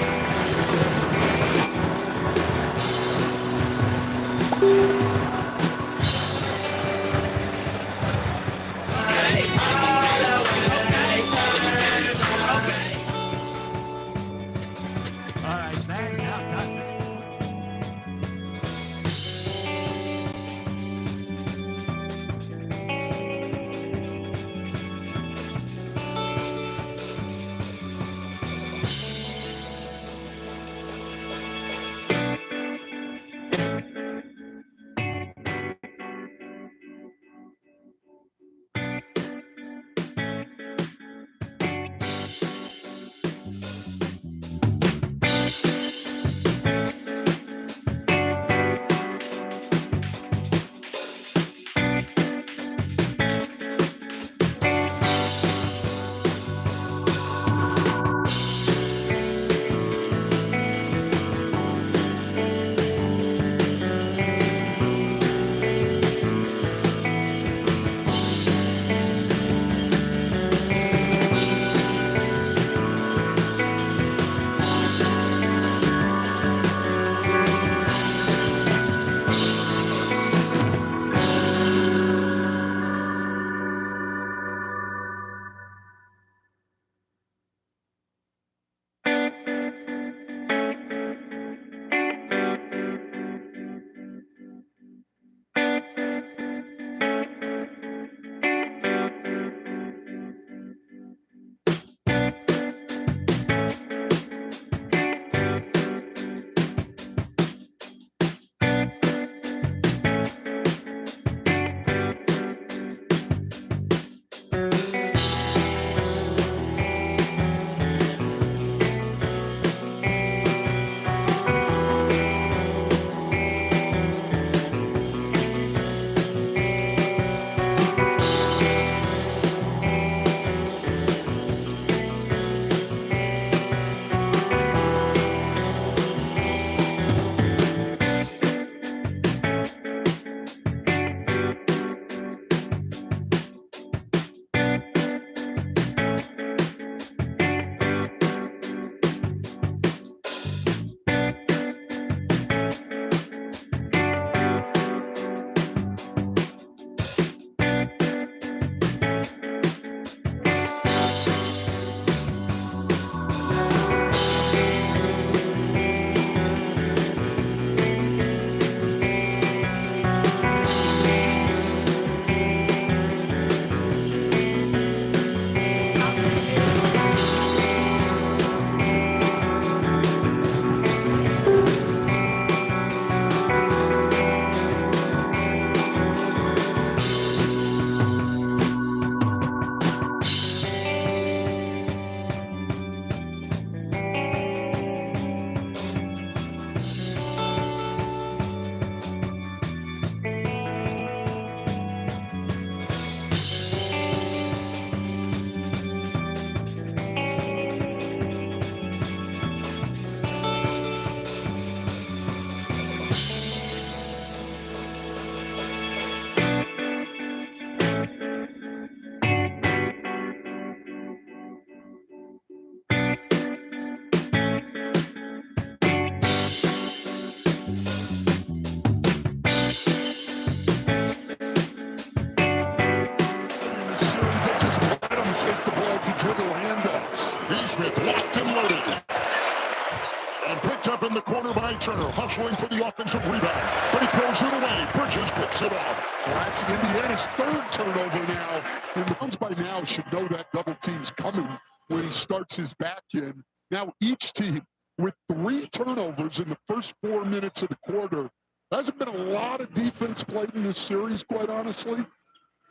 B: in the corner by Turner, hustling for the offensive rebound, but he throws it away. Bridges picks it off.
A: Well, that's Indiana's third turnover now. And the Suns by now should know that double team's coming when he starts his back in. Now each team with 3 turnovers in the first 4 minutes of the quarter. There hasn't been a lot of defense played in this series, quite honestly.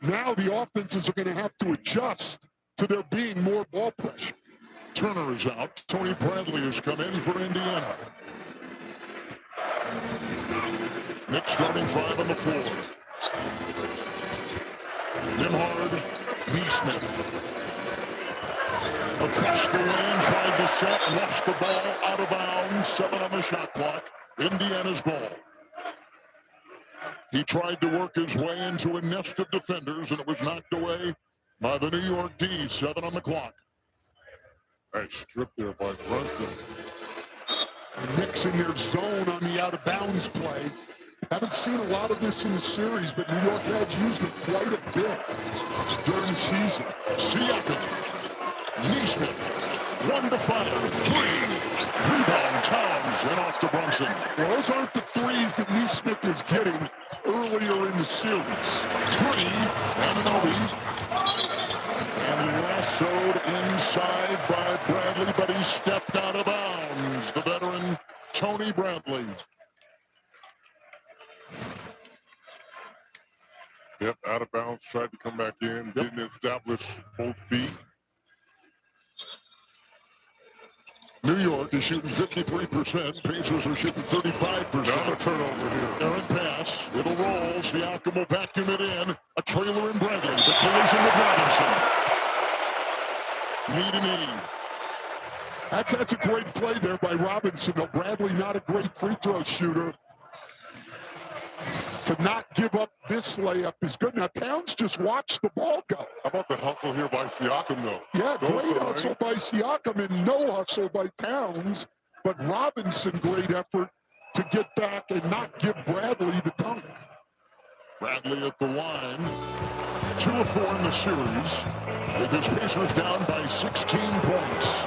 A: Now the offenses are going to have to adjust to there being more ball pressure.
B: Turner is out. Tony Bradley has come in for Indiana. Knicks starting 5 on the floor. Nimhard, Neesmith. Across the lane, tried to set, lost the ball out of bounds. 7 on the shot clock. Indiana's ball. He tried to work his way into a nest of defenders, and it was knocked away by the New York D. 7 on the clock.
E: Nice strip there by Brunson.
A: The Knicks in their zone on the out-of-bounds play. Haven't seen a lot of this in the series, but New York has used it quite a bit during the season.
B: Siakam, Neesmith, 1 to 5, 3. Rebound, Towns, and off to Brunson.
A: Well, those aren't the threes that Neesmith was getting earlier in the series.
B: 3, Anunoby. And lassoed inside by Bradley, but he stepped out of bounds. The veteran, Tony Bradley.
E: Yep, out of bounds, tried to come back in, didn't establish both feet.
B: New York is shooting 53%. Pacers are shooting 35%.
E: Now a turnover here.
B: Errant pass. It'll roll. Siakam will vacuum it in. A trailer in Bradley. The collision with Robinson. Knee to knee.
A: That's a great play there by Robinson. Though Bradley not a great free throw shooter. To not give up this layup is good. Now Towns just watched the ball go.
E: How about the hustle here by Siakam, though?
A: Yeah, great hustle by Siakam and no hustle by Towns. But Robinson, great effort to get back and not give Bradley the dunk.
B: Bradley at the line. 2 of 4 in the series. With his Pacers down by 16 points.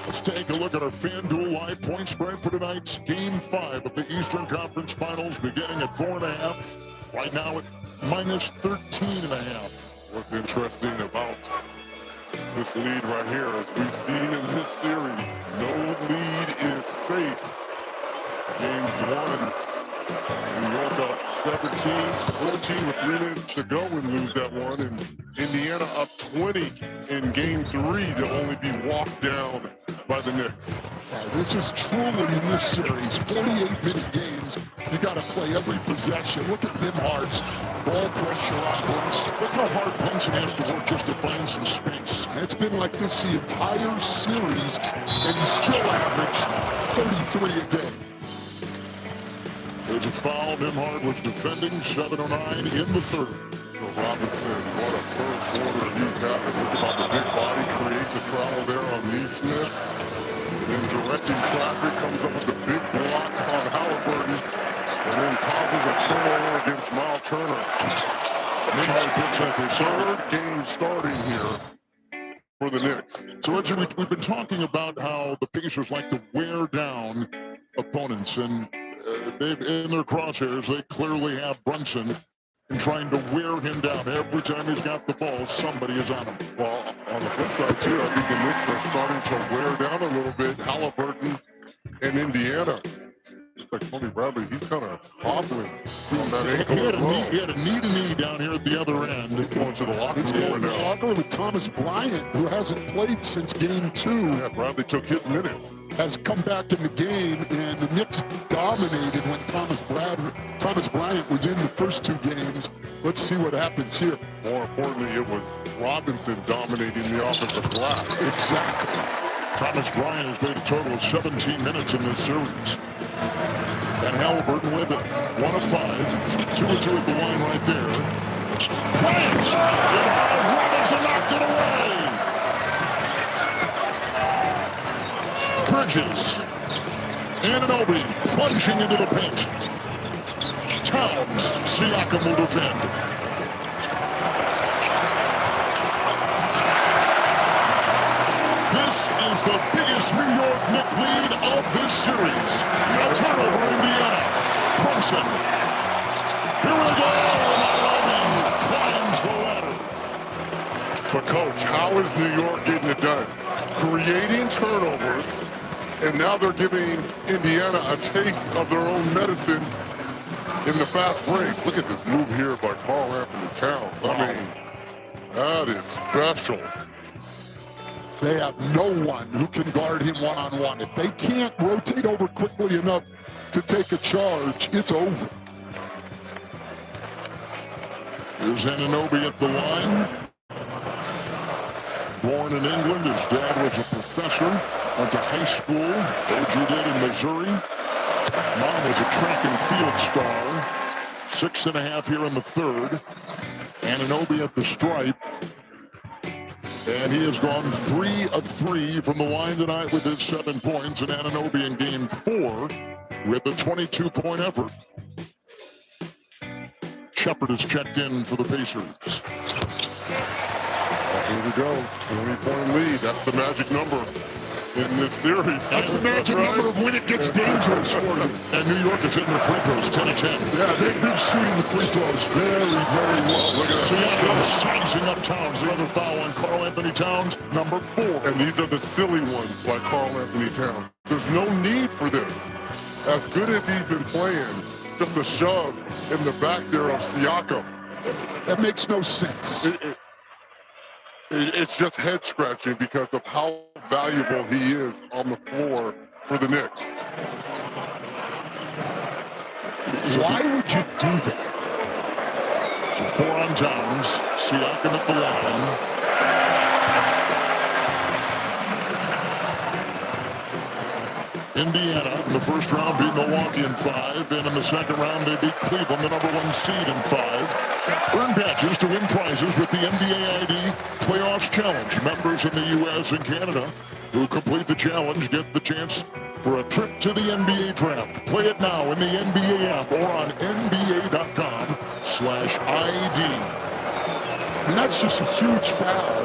B: Let's take a look at our FanDuel live point spread for tonight's Game 5 of the Eastern Conference Finals, beginning at 4.5. Right now at minus 13.5.
E: What's interesting about this lead right here, as we've seen in this series, no lead is safe. Game 1, New York up 17-14 with 3 minutes to go and lose that one. And Indiana up 20 in Game 3 to only be walked down by the Knicks.
A: This is truly in this series, 48-minute games. You got to play every possession. Look at Nimhard's ball pressure on Brunson.
B: Look how hard Brunson has to work just to find some space.
A: It's been like this the entire series, and he still averaged 33 a game.
B: There's a foul. Nimhard was defending. 7:09 in the third.
E: So Robinson, what a first quarter he's having. Look about the big body, creates a travel there on Neesmith. And then directing traffic, comes up with a big block on Halliburton. And then causes a turnover against Miles Turner. Nimhard gets his third game starting here for the Knicks.
B: So, Reggie, we've been talking about how the Pacers like to wear down opponents, and they've in their crosshairs, they clearly have Brunson and trying to wear him down. Every time he's got the ball, somebody is on him.
E: Well, on the flip side, too, I think the Knicks are starting to wear down a little bit. Halliburton and Indiana. It's like Tony Bradley, he's kind of hobbling on that ankle as well.
B: He had a knee-to-knee down here at the other end.
E: He's going to the locker room right now.
A: Locker room with Thomas Bryant, who hasn't played since Game 2.
E: Yeah, Bradley took his minutes.
A: Has come back in the game, and the Knicks dominated when Thomas Bryant was in the first 2 games. Let's see what happens here.
E: More importantly, it was Robinson dominating the offensive glass.
A: Exactly.
B: Thomas Bryant has played a total of 17 minutes in this series. And Halliburton with it. 1 of 5. 2 of 2 at the line right there. Bryant! And Robinson knocked it away! Bridges. Anunoby plunging into the paint. Towns. Siakam will defend. This is the biggest New York Knicks lead of this series. A turnover, Indiana. Brunson. Here we go. Miami climbs the ladder.
E: But, Coach, how is New York getting it done? Creating turnovers, and now they're giving Indiana a taste of their own medicine in the fast break. Look at this move here by Karl Anthony Towns. I mean, that is special.
A: They have no one who can guard him one-on-one. If they can't rotate over quickly enough to take a charge, it's over.
B: Here's Anunoby at the line. Born in England, his dad was a professor, went to high school, OG did in Missouri. Mom was a track and field star. 6.5 here in the third. Anunoby at the stripe. And he has gone 3 of 3 from the line tonight with his 7 points. And Anunoby in game 4 with a 22-point effort. Shepard has checked in for the Pacers.
E: Here we go. 20-point lead. That's the magic number in this series.
A: That's the magic number of when it gets dangerous for you.
B: And New York is hitting their free throws 10 of 10.
A: Yeah, they've been shooting the free throws very, very well.
B: Look at Siakam sizing up Towns. The other foul on Karl Anthony Towns, number 4.
E: And these are the silly ones by Karl Anthony Towns. There's no need for this. As good as he's been playing, just a shove in the back there of Siakam.
A: That makes no sense.
E: It's just head scratching because of how valuable he is on the floor for the Knicks.
A: Why would you do that?
B: So 4 on Towns. Siakam at the line. Indiana in the first round beat Milwaukee in 5, and in the second round they beat Cleveland, the number 1 seed, in 5. Earn badges to win prizes with the NBA ID Playoffs Challenge. Members in the U.S. and Canada who complete the challenge get the chance for a trip to the NBA draft. Play it now in the NBA app or on NBA.com/ID.
A: And that's just a huge foul.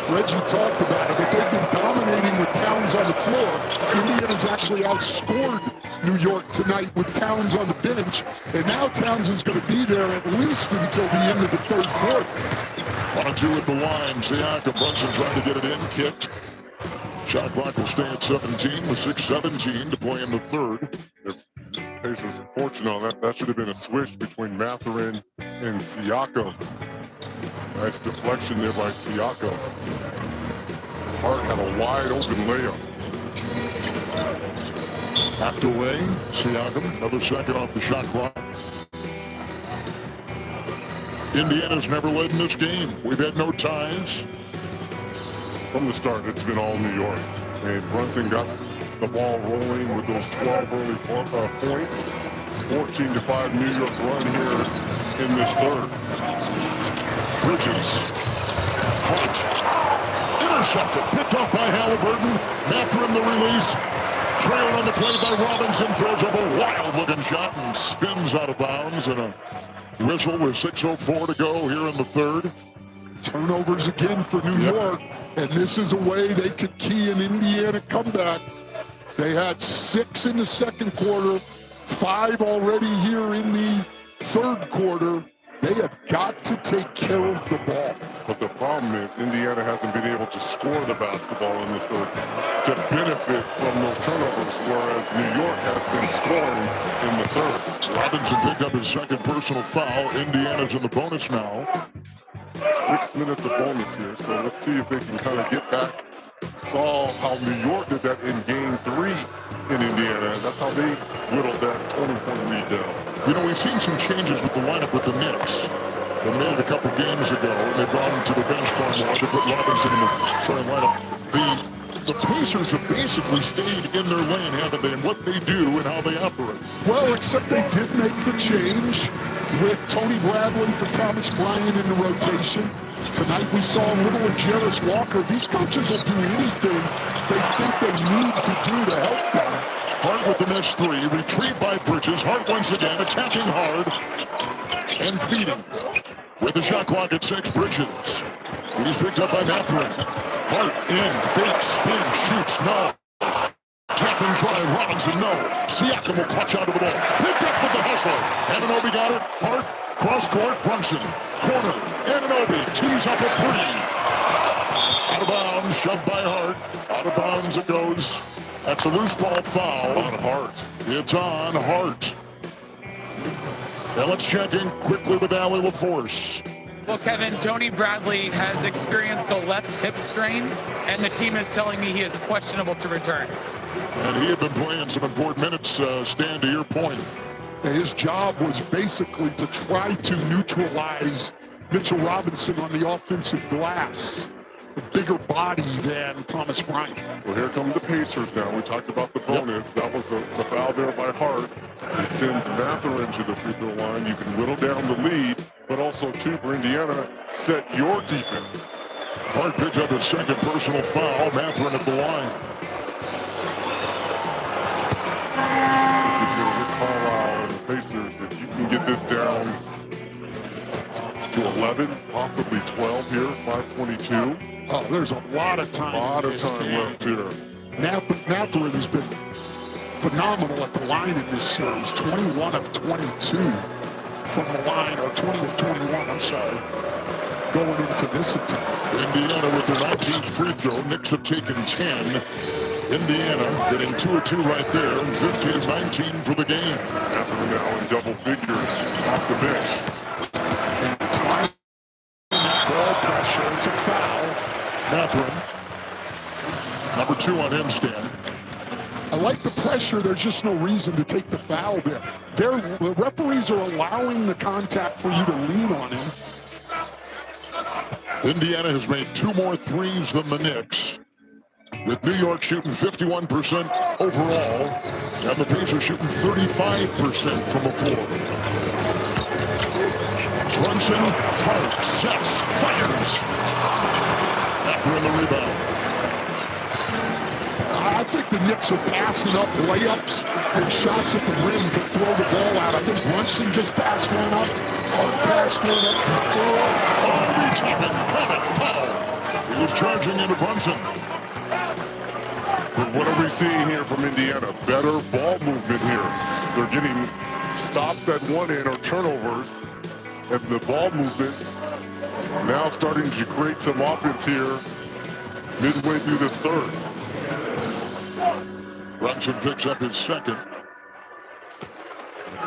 A: Reggie talked about it, but they've been dominating with Towns on the floor. Indiana's actually outscored New York tonight with Towns on the bench, and now Towns is going to be there at least until the end of the third quarter.
B: 1-2 at the line. Siakam, Brunson trying to get it in, kicked. Shot clock will stay at 17 with 6:17 to play in the third.
E: Pacers fortunate on that. That should have been a switch between Mathurin and Siakam. Nice deflection there by Siakam. Hart had a wide open layup.
B: Hacked away. Siakam, another second off the shot clock. Indiana's never led in this game. We've had no ties.
E: From the start, it's been all New York. And Brunson got the ball rolling with those 12 early points. 14-5 New York run here in this third.
B: Bridges. Hart. Intercepted. Picked off by Halliburton. Mathurin the release. Trailed on the play by Robinson. Throws up a wild-looking shot and spins out of bounds. And a whistle with 6:04 to go here in the third.
A: Turnovers again for New York. And this is a way they could key an Indiana comeback. They had 6 in the second quarter. 5 already here in the third quarter. They have got to take care of the ball.
E: But the problem is Indiana hasn't been able to score the basketball in this third to benefit from those turnovers, whereas New York has been scoring in the third.
B: Robinson picked up his second personal foul. Indiana's in the bonus now.
E: 6 minutes of bonus here, so let's see if they can kind of get back. Saw how New York did that in game 3 in Indiana, and that's how they whittled that 20-point lead down.
B: You know, we've seen some changes with the lineup with the Knicks. They made it a couple games ago, and they've gone to the bench far more to put Robinson in the starting lineup. The Pacers have basically stayed in their lane, haven't they, and what they do and how they operate.
A: Well, except they did make the change with Tony Bradley for Thomas Bryant in the rotation. Tonight we saw a little of Jarris Walker. These coaches will do anything they think they need to do to help them.
B: Hart with the miss 3, retrieved by Bridges. Hart once again attacking hard and feeding. With the shot clock at 6, Bridges. He's picked up by Mathurin. Hart in, fake, spin, shoots, no. Tap and try, Robinson, no. Siakam will clutch out of the ball. Picked up with the hustle. Anunoby got it. Hart, cross court, Brunson. Corner, Anunoby, tees up a 3. Out of bounds, shoved by Hart. Out of bounds it goes. That's a loose ball foul.
E: On Hart.
B: It's on Hart. Now let's check in quickly with Allie LaForce.
D: Well, Kevin, Tony Bradley has experienced a left hip strain, and the team is telling me he is questionable to return.
B: And he had been playing some important minutes, Stan, to your point.
A: His job was basically to try to neutralize Mitchell Robinson on the offensive glass. A bigger body than Thomas Bryant.
E: So here come the Pacers now. We talked about the bonus. That was the foul there by Hart. It sends Mathurin to the free throw line. You can whittle down the lead, but also, too, for Indiana, set your defense.
B: Hart picks up his second personal foul. Mathurin at the line.
E: If you're Rick Carlisle and the Pacers, if you can get this down to 11, possibly 12 here, 5:22.
A: Oh, there's a lot of time.
E: A lot of time left here.
A: Mathurin has been phenomenal at the line in this series. 21 of 22 from the line, or 20 of 21, I'm sorry, going into this attempt.
B: Indiana with their 19th free throw. Knicks have taken 10. Indiana getting 2 of 2 right there, and 15 of 19 for the game.
E: Mathurin now in double figures off the bench.
A: Ball pressure, it's a foul.
B: Mathurin, number 2 on him, Stan.
A: I like the pressure. There's just no reason to take the foul there. The referees are allowing the contact for you to lean on him.
B: Indiana has made 2 more threes than the Knicks, with New York shooting 51% overall, and the Pacers shooting 35% from the floor. Brunson, Hart, sets, fires. Mathurin the rebound.
A: I think the Knicks are passing up layups and shots at the rim to throw the ball out. I think Brunson just passed one up. Hart passed one up before.
B: Oh, tapping, foul. He was charging into Brunson.
E: But what are we seeing here from Indiana? Better ball movement here. They're getting stops at one end or turnovers, and the ball movement now starting to create some offense here midway through this third.
B: Brunson picks up his second.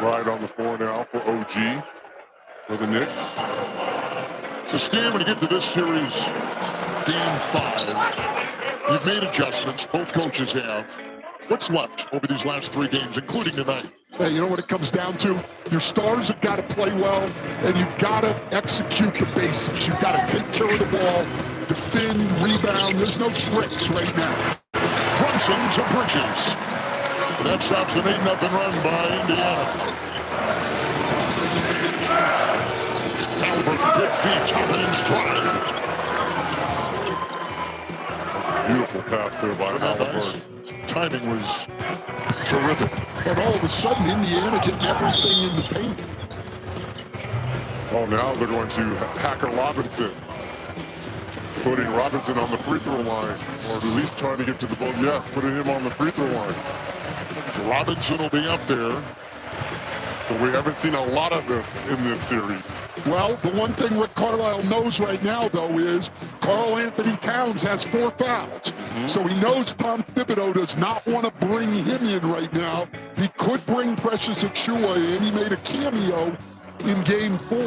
E: Right on the floor now for OG for the Knicks.
B: It's a scare when you get to this series, game 5. You've made adjustments, both coaches have. What's left over these last 3 games, including tonight?
A: Hey, you know what it comes down to? Your stars have got to play well, and you've got to execute the basics. You've got to take care of the ball, defend, rebound. There's no tricks right now.
B: Brunson to Bridges. That stops an 8-0 run by Indiana. Caliber's good feet, top end stride.
E: Beautiful pass there by Halliburton.
B: Timing was terrific.
A: And all of a sudden, Indiana getting everything in the paint.
E: Oh, now they're going to Hacker Robinson. Putting Robinson on the free throw line, or at least trying to get to the ball. Yes, putting him on the free throw line.
B: Robinson will be up there.
E: So we haven't seen a lot of this in this series.
A: Well, the one thing Rick Carlisle knows right now, though, is Karl Anthony Towns has 4 fouls. So he knows Tom Thibodeau does not want to bring him in right now. He could bring Precious Achiuwa in. He made a cameo in Game 4.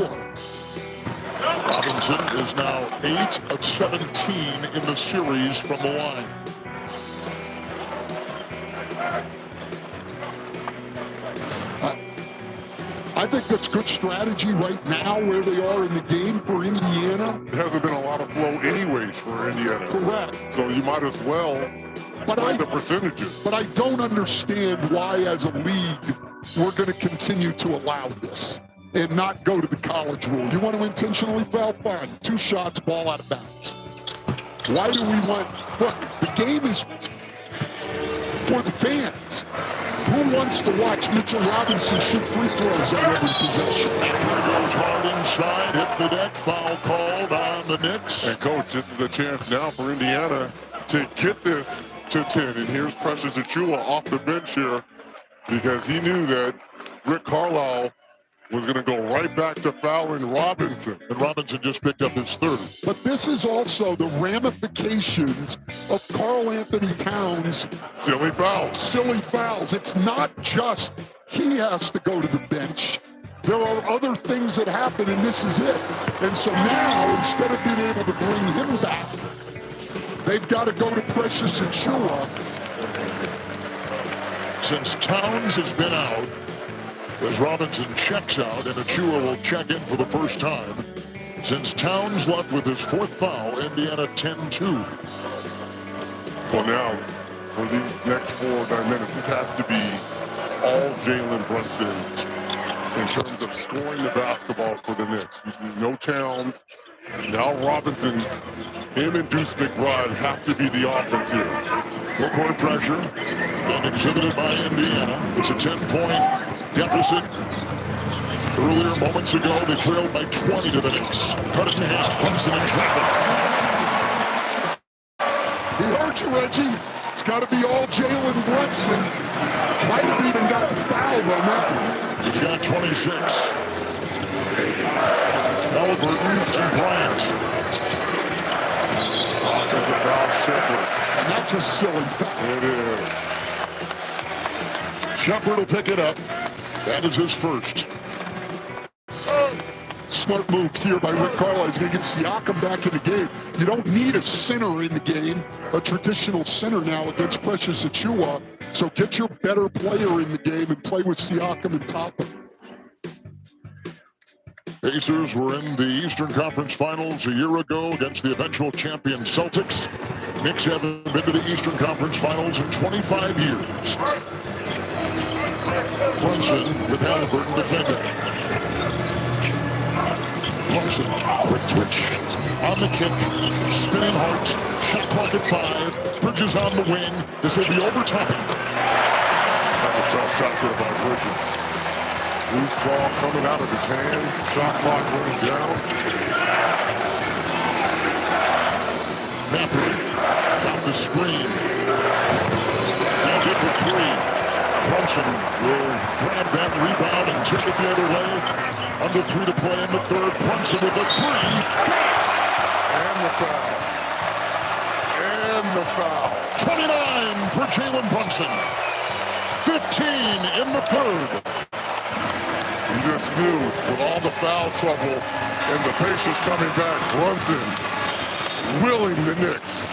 B: Robinson is now 8 of 17 in the series from the line.
A: I think that's good strategy right now where they are in the game for Indiana.
E: There hasn't been a lot of flow anyways for Indiana.
A: Correct.
E: So you might as well play the percentages.
A: But I don't understand why, as a league, we're going to continue to allow this and not go to the college rule. You want to intentionally foul? Fine. 2 shots, ball out of bounds. Why do we want... Look, the game is for the fans. Who wants to watch Mitchell Robinson shoot free throws on every possession?
B: Goes hard inside, hit the deck, foul called on the Knicks.
E: And coach, this is a chance now for Indiana to get this to 10. And here's Precious Achiuwa off the bench here because he knew that Rick Carlisle was going to go right back to fouling Robinson.
B: And Robinson just picked up his 3rd.
A: But this is also the ramifications of Karl Anthony Towns'
E: silly fouls.
A: Silly fouls. It's not just he has to go to the bench. There are other things that happen, and this is it. And so now, instead of being able to bring him back, they've got to go to Precious Achiuwa.
B: Since Towns has been out, as Robinson checks out, and Achua will check in for the first time since Towns left with his 4th foul. Indiana 10-2.
E: Well, now, for these next 4 or 9 minutes, this has to be all Jalen Brunson in terms of scoring the basketball for the Knicks. No Towns. Now Robinson, him and Deuce McBride have to be the offense here.
B: Full court pressure being exhibited by Indiana. It's a 10-point deficit. Earlier, moments ago, they trailed by 20 to the Knicks. Cut it in half. Brunson in traffic.
A: He heard you, Reggie. It's got to be all Jalen Brunson. Might have even gotten fouled on that one.
B: He's got 26. Halliburton and Bryant.
E: Offensive foul, Shepherd.
A: And that's a silly foul.
E: It is.
B: Shepherd will pick it up. That is his first.
A: Smart move here by Rick Carlisle. He's going to get Siakam back in the game. You don't need a center in the game, a traditional center now against Precious Achiuwa. So get your better player in the game and play with Siakam and Toppin.
B: Pacers were in the Eastern Conference Finals a year ago against the eventual champion Celtics. Knicks haven't been to the Eastern Conference Finals in 25 years. Brunson with Halliburton defending. Brunson, quick twitch. On the kick, spinning Hart, shot clock at 5. Bridges on the wing. This will be overtime.
E: That's a tough shot there by Bridges. Loose ball coming out of his hand. Shot clock running down.
B: Matthew got the screen. Now get the 3. Brunson will grab that rebound and tip it the other way. Under 3 to play in the 3rd. Brunson with a 3.
E: And the foul. And the foul.
B: 29 for Jalen Brunson. 15 in the 3rd.
E: You just knew with all the foul trouble and the Pacers coming back, Brunson willing the Knicks.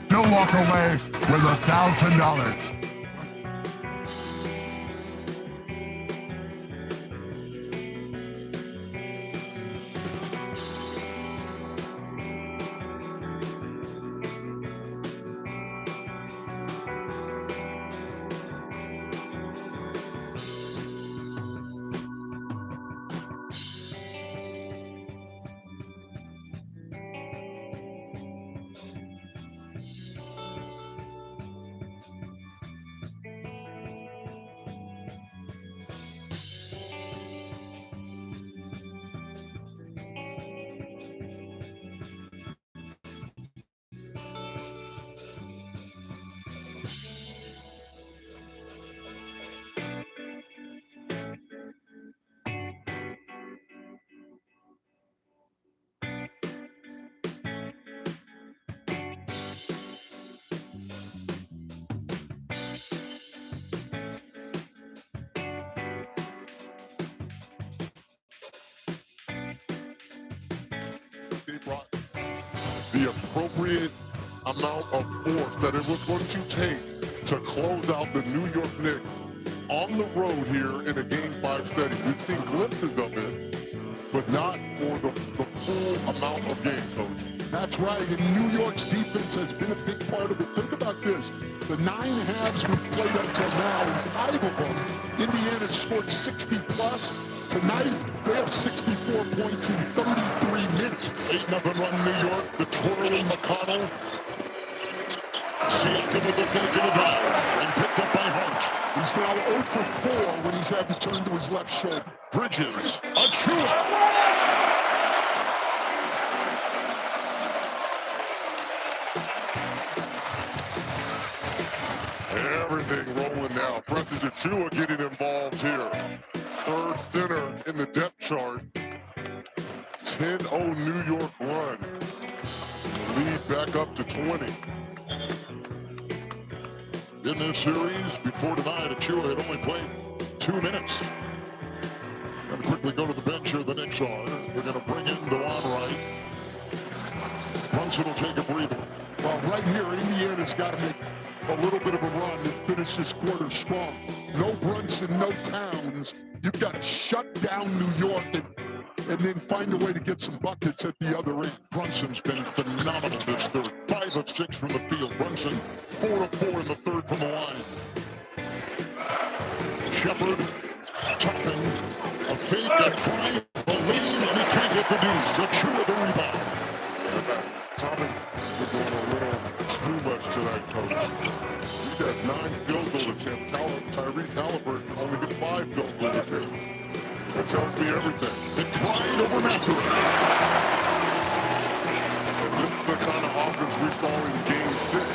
A: He'll walk away with $1,000.
E: the appropriate amount of force that it was going to take to close out the New York Knicks on the road here in a Game 5 setting. We've seen glimpses of it, but not for the full amount of game, Coach.
A: That's right, and New York's defense has been a big part of it. Think about this. The 9 halves we've played until now, and 5 of them, Indiana scored 60 plus. Tonight, they have 64 points in 33 minutes.
B: 8-0 run New York, the twirling McConnell. Siakam with the fake in the bounds and picked up by Hart.
A: He's now 0 for 4 when he's had to turn to his left shoulder.
B: Bridges, Achua.
E: Everything rolling now. Presses Achua getting involved here. Third center in the depth chart. 10-0 New York run. Lead back up to 20.
B: In this series, before tonight, Achua had only played 2 minutes. Going to quickly go to the bench here, the Knicks are. They're going to bring in DeJuan Wright. Brunson will take a breather.
A: Well, right here, Indiana's got to make a little bit of a run to finish this quarter strong. No Brunson, no Towns. You've got to shut down New York and then find a way to get some buckets at the other end.
B: Brunson's been phenomenal this third. 5 of 6 from the field. Brunson 4 of 4 in the third from the line. Shepard tucking a fake, a try, a lean, and he can't get the deuce. Achua the rebound.
E: Thomas is doing a little too much tonight, Coach. He has 9 field goal attempts. Tyrese Halliburton only got 5 field goal attempts. That tells me everything.
B: And Clyde over Matthew.
E: And this is the kind of offense we saw in Game 6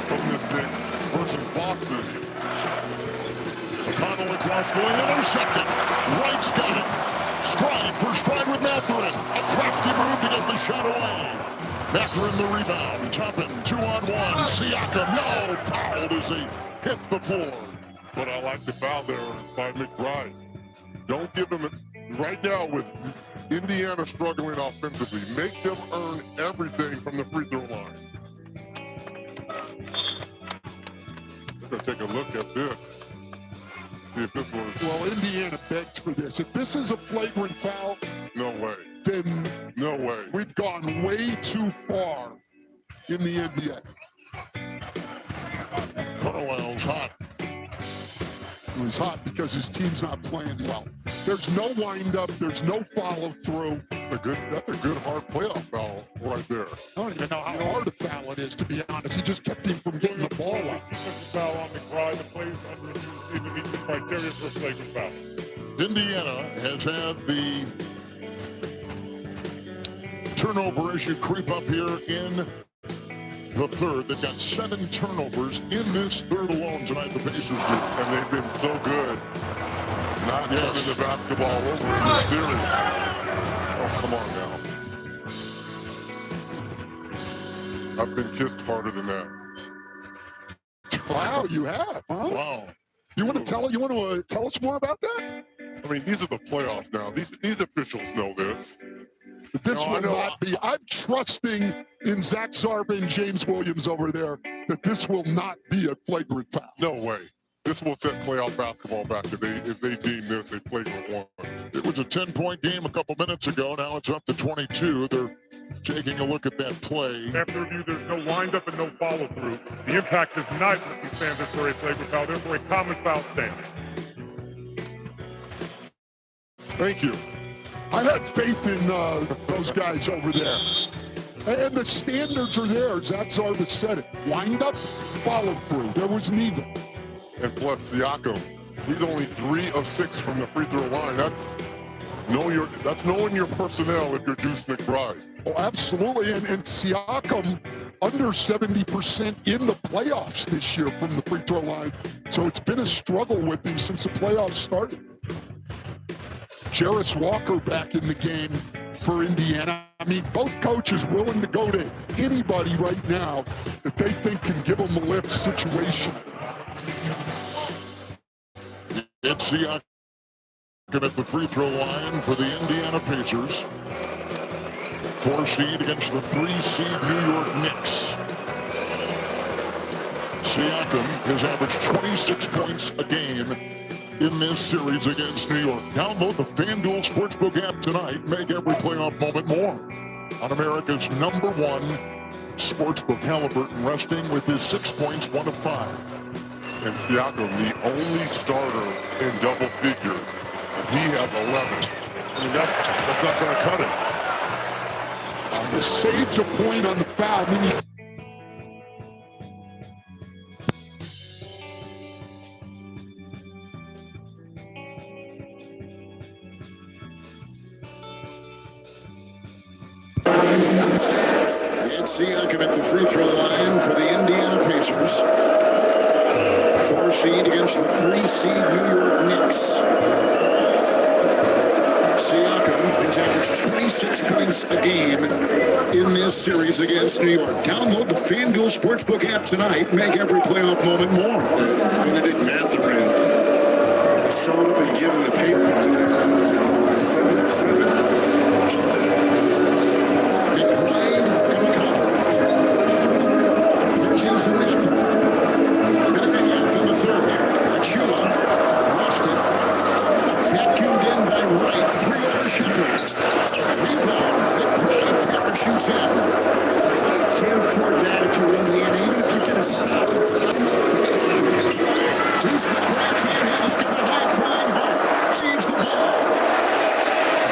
E: from this Knicks versus Boston.
B: McConnell across the lane, intercepted. Wright's got it. Stride for stride with Mathurin. A crafty move to get the shot away. Mathurin the rebound. Toppin 2-on-1. Siakam, no, fouled as he hit the floor.
E: But I like the foul there by McBride. Don't give them right now with Indiana struggling offensively. Make them earn everything from the free throw line. We're going to take a look at this. See if this was...
A: Well, Indiana begged for this. If this is a flagrant foul,
E: no way.
A: Then
E: no way.
A: We've gone way too far in the NBA.
B: Carlisle's hot.
A: He's hot because his team's not playing well. There's no wind-up. There's no follow-through.
E: That's a good hard playoff foul right there.
A: I don't even know how hard a foul it is, to be honest. He just kept him from getting the ball up.
E: Defensive foul on McBride. The players under the even meets the criteria for a flagrant foul.
B: Indiana has had the turnover issue creep up here in the third. They've got 7 turnovers in this third alone tonight, the Pacers do.
E: And they've been so good not turning the basketball over in the series. Oh, come on now. I've been kissed harder than that.
A: Wow, you have, huh?
B: Wow.
A: You want to tell us more about that?
E: I mean, these are the playoffs now. These officials know this.
A: This will not be. I'm trusting in Zach Zarba and James Williams over there that this will not be a flagrant foul.
E: No way. This will set playoff basketball back if they deem this a flagrant one.
B: It was a 10-point game a couple minutes ago. Now it's up to 22. They're taking a look at that play.
E: After review, there's no windup and no follow-through. The impact does not stand for a flagrant foul. Therefore, a common foul stands.
A: Thank you. I had faith in those guys over there. And the standards are there. Zach Zarba said it. Wind up, follow through. There was neither.
E: And plus Siakam, he's only 3 of 6 from the free throw line. That's knowing your personnel if you're Deuce McBride.
A: Oh, absolutely. And Siakam under 70% in the playoffs this year from the free throw line. So it's been a struggle with him since the playoffs started. Jarris Walker back in the game for Indiana. I mean, both coaches willing to go to anybody right now that they think can give them a lift situation.
B: It's Siakam at the free throw line for the Indiana Pacers. 4 seed against the 3 seed New York Knicks. Siakam has averaged 26 points a game in this series against New York. Download the FanDuel Sportsbook app tonight. Make every playoff moment more. On America's #1 sportsbook, Halliburton resting with his 6 points, 1 of 5.
E: And Siakam, the only starter in double figures. He has 11. I mean, that's not going to cut it.
A: He saved a point on the foul. Then he
B: And Siakam at the free throw line for the Indiana Pacers. 4 seed against the 3 seed New York Knicks. Siakam has averaged 26 points a game in this series against New York. Download the FanDuel Sportsbook app tonight. Make every playoff moment more.
L: Benedict Mathurin showed up and given the paper to 7 of 7.
B: McBride and McConnell. Bridges and Mathurin. Minute and a half in the third. Achua lost it. Vacuumed in by Wright. 3-yard shot. Rebound. McBride parachutes in.
L: Can't afford that if you're Indiana. Even if you get a stop, it's time.
B: Deuce McBride can't handle it. The high flying Hart saves the ball.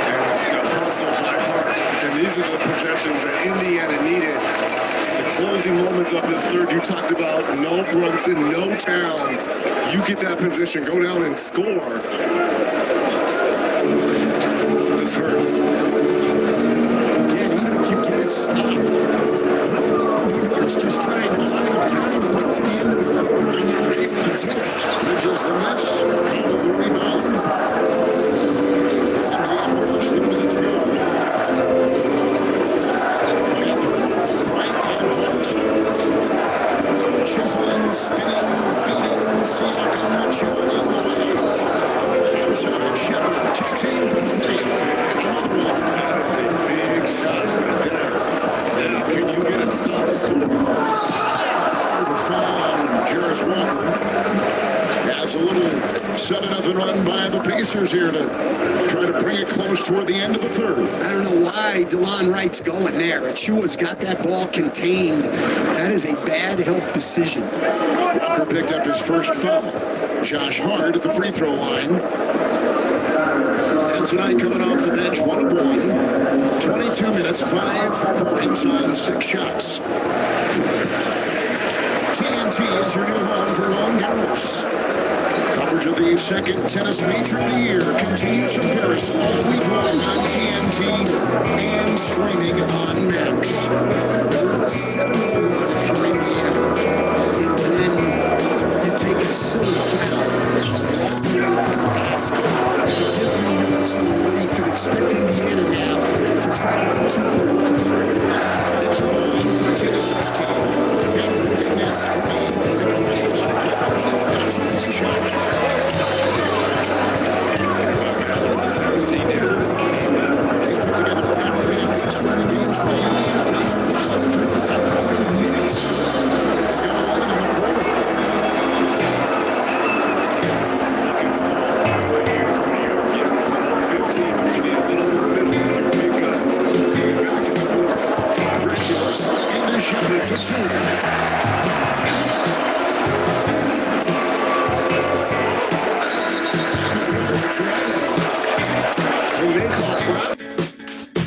L: And it's the hustle by Hart. And these are the possessions that Indiana needed. The closing moments of this third, you talked about no Brunson, no Towns. You get that position, go down and score. This hurts.
A: again, even if you get a stop, New York's just trying to find time to get to the end of the quarter and you're able to do it.
B: Bridges the miss. Handle the rebound. Indiana with less than a minute to go. Right hand Hart. Chiseling, spinning, feeding, Siakam, Achua in the way. Outside, Shepard takes aim for 3. Another one.
L: That is a big shot right there. Now, can you get a stop score?
B: The foul on Jarris Walker. Has a little 7-0 run by the Pacers here to try to bring it close toward the end of the third.
A: I don't know why DeLon Wright's going there. Achua's got that ball contained. That is a bad help decision.
B: Walker picked up his first foul. Josh Hart at the free throw line. And tonight coming off the bench, 1 of 1. 22 minutes, 5 points on 6 shots. TNT is your new home for Roland Garros. Coverage of the second tennis major of the year continues from Paris all week long on TNT and streaming on Max.
A: We're 7-1 if you're Indiana. And then you take a silly foul. To give New York some relief, you could expect Indiana now to try to go 2 for 1.
B: It's falling 13-16. Mathurin in that screen. Plays for Evans. That's a shot.
L: 17 down.
B: He's put together a back-to-back extra games for the Indiana Pacers. Minutes. They've got 11 in the quarter.
L: Yes, 15. You need a little more middle with your big guns. Get back in the fourth.
B: Bridges into Shepard for 2.
L: They call trap.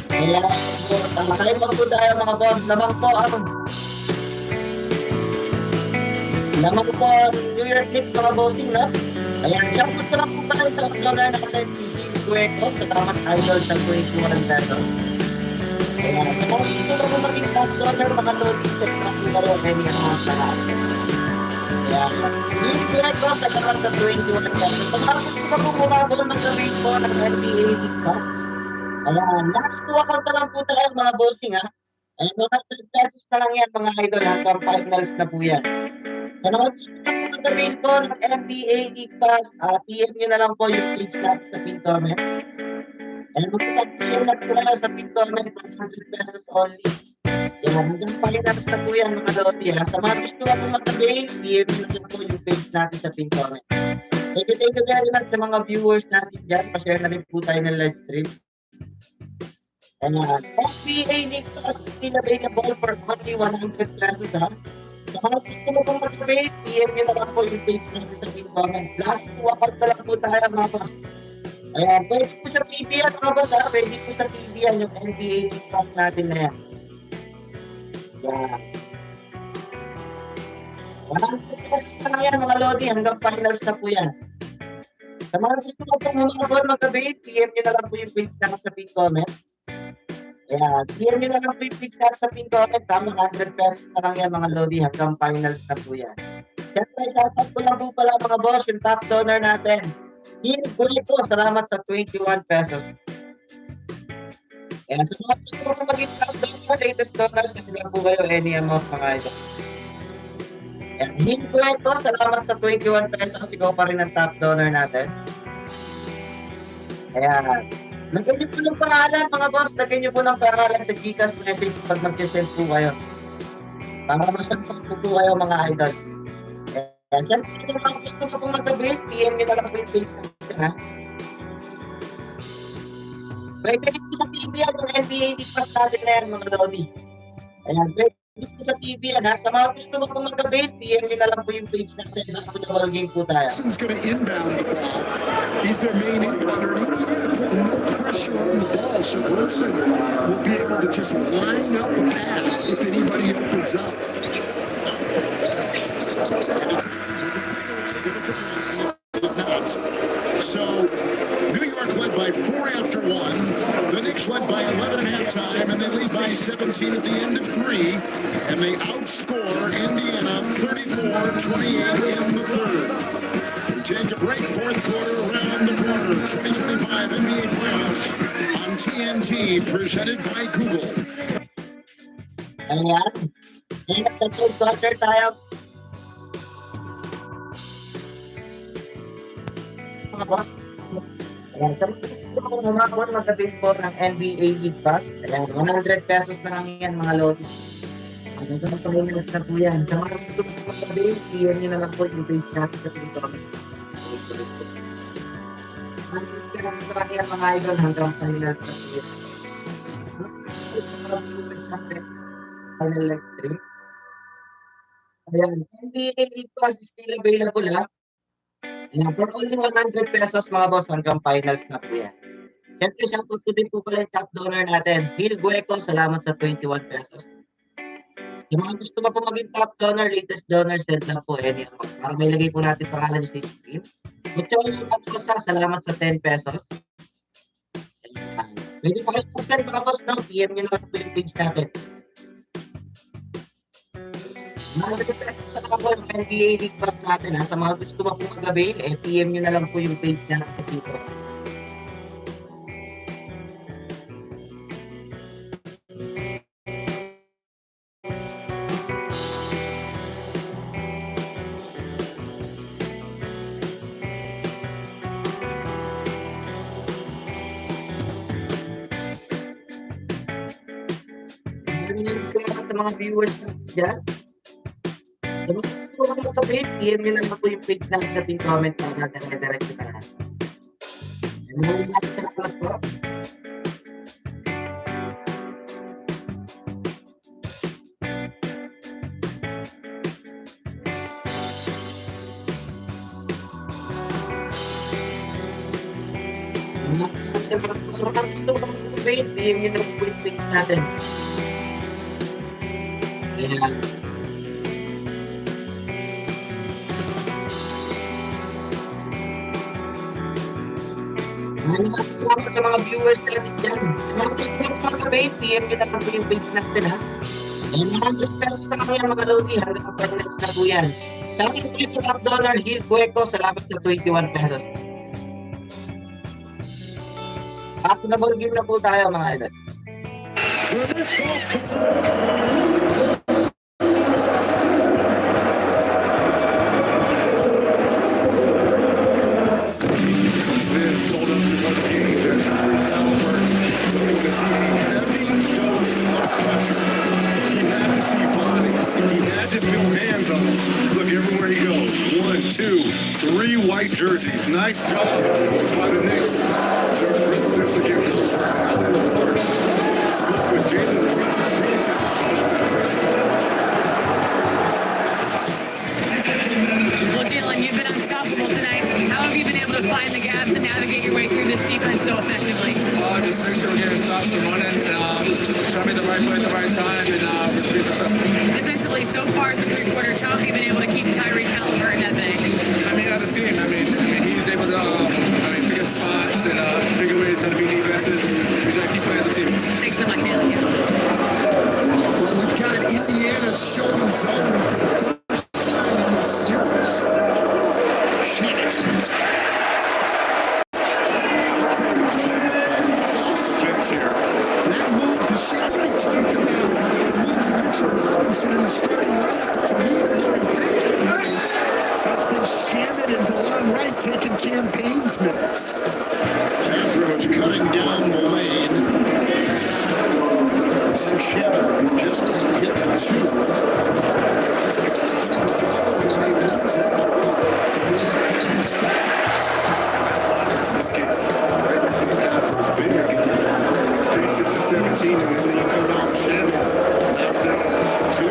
F: Kaya, time out po tayo mga boss. Lamang po ang New York Knicks mga bossing, no? Kaya siyang po lang po pala yung top-loader natin si Jimmy Cueto sa tamang idol sa 21 pesos. Kaya sa mga gusto na po maging top-loader, mga loading set na po na rin any amount na lang. Kaya Jimmy Cueto sa tamang sa 21 pesos. Sa mga gusto na po mumabol mag-gawin po ng NBA League Cup. Ayan, last 2 account na lang po tayo mga bossing, ha? Ayan, mga 3 pesos na lang yan mga idol hanggang finals na po yan. Sa mga gusto na po magawin po ng NBA League Pass, PM nyo na lang po yung page natin sa pin comment. Ayan, magpapag-share na po kayo sa pin comment, 100 pesos only. Yan, hanggang finals na po yan mga Lodi ha. Sa mga gusto na po mag-avail, PM nyo na po yung page natin sa pin comment. Thank you very much sa mga viewers natin dyan. Pa-share na rin po tayo ng live stream. Ayan, NBA Knicks is still available for only 100 pesos ha. Sa mga gusto mo pong mag-avail, PM nyo na lang po yung page natin sa pin comment. Last 2 account na lang po tayo mga boss. Ayan, pwede po sa TV yan mga boss ha. Pwede po sa TV yan yung NBA League Pass natin na yan. Yan. 100 pesos na lang yan mga Lodi. Hanggang finals na po yan. Sa mga gusto mo pong mga ball mag-avail, PM nyo na lang po yung page natin sa pin comment. Ayan, PM nyo na lang po yung page natin sa pin comment. 100 pesos na lang yan mga Lodi. Hanggang finals na po yan. Siyempre, shoutout ko lang po pala mga boss, yung top donor natin. Ko, salamat sa 21 pesos. Ayan, sa mga gusto ko maging top donor, latest donors, sila po kayo any amount mga ito. Ayan, ko, salamat sa 21 pesos. Ikaw pa rin ang top donor natin. Ayan. Lagyan niyo po ng pangalan mga boss. Lagyan niyo po ng pangalan sa Gcash message pag mag-send po kayo. Para masagpag po kayo mga idol. Ayan, kung mga gusto ko pong mag-avail, PM nyo na lang po yung page natin, ha? Pwede rin po sa TV yan, yung NBA League Pass natin na yan, mga Lodi. Ayan, pwede po sa TV yan, ha? Sa mga gusto ko pong mag-avail, PM nyo na lang po yung page natin. Basketball game po tayo.
B: Wilson's going to inbound the ball. He's their main inbounder. And he's going to put no pressure on the ball, so Wilson will be able to just line up a pass if anybody opens up. So, New York led by 4 after 1. The Knicks led by 11 at halftime, and they lead by 17 at the end of 3. And they outscore Indiana 34-28 in the third. We take a break, fourth quarter around the corner. 2025 NBA playoffs on TNT, presented by Google.
F: Ayan. Ayan, sa third quarter tayo. Mga boss. Ayan, sa mga boss, mag-avail po ng NBA League Pass. Ayan, 100 pesos na lang yan mga Lodi. Hanggang sa finals na po yan. Sa mga gusto po mag-avail, PM nyo na lang po yung page natin sa pin comment. Hanggang sa lang yan mga idol hanggang finals na po yan. Final live stream. Ayan, NBA League Pass is still available ha. Ayan, for only 100 pesos mga boss hanggang finals na po yan. Siyempre, shoutout ko din po pala yung top donor natin. Gueco, salamat sa 21 pesos. Yung mga gusto mo po maging top donor, latest donor, send lang po any amount. Para may lagay po natin pangalan sa screen. Mucholo Patosa, salamat sa 10 pesos. Ayan. Pwede pa kayo po send mga boss ng PM nyo na po yung page natin. 100 pesos na lang po yung NBA League Pass natin ha. Sa mga gusto mo po mag-avail, PM nyo na lang po yung page natin dito. Maraming salamat sa mga viewers natin dyan. Sa mga gusto mo mag-avail, PM nyo na lang po yung page natin sa pin comment para dire-direct na lahat. Maraming salamat po. Maraming salamat po. Sa mga gusto mo mag-avail, PM nyo na lang po yung page natin. Ayan. Salamat sa mga viewers natin dyan. Mga gusto mo mag-avail, PM nyo na lang po yung page natin ha. Ayan, 100 pesos na lang yan mga Lodi. Hanggang finals na po yan. Dati po yung top donor, Gueco, salamat sa 21 pesos. After na ball game na po tayo mga idol.
B: Told us before the game that time is now
L: 3 white jerseys. Nice job by the Knicks. There's precedence against Halliburton. And of course, spoke with Jalen Brunson.
G: Well, Jalen, you've been unstoppable tonight. How have you been able to find the gaps and navigate your way through this defense so effectively?
M: Just make sure we're getting stops and running, trying to make the right play at the right time, and we're pretty successful.
G: Defensively, so far at the three-quarters, how have you been able to keep Tyrese Halliburton at bay?
M: As a team, he's able to pick up spots and figure ways how to beat defenses. We got to keep playing as a team.
G: Thanks so much, Jalen.
A: Well, we've got Indiana showing zone for the first time in this series. That move to Shaq, what I talked about, the move to Mitchell Robinson in the starting lineup, but to me, the more impactful move has been Shannon and DeLon Wright taking campaigns minutes.
B: Andrews cutting down the lane. Shannon just hit the 2.
A: Just got to stop as well when they lose it. And then across the stack.
L: That's why right before the half was big. Face it to 17, and then you come out and Shannon knocks down the ball 2.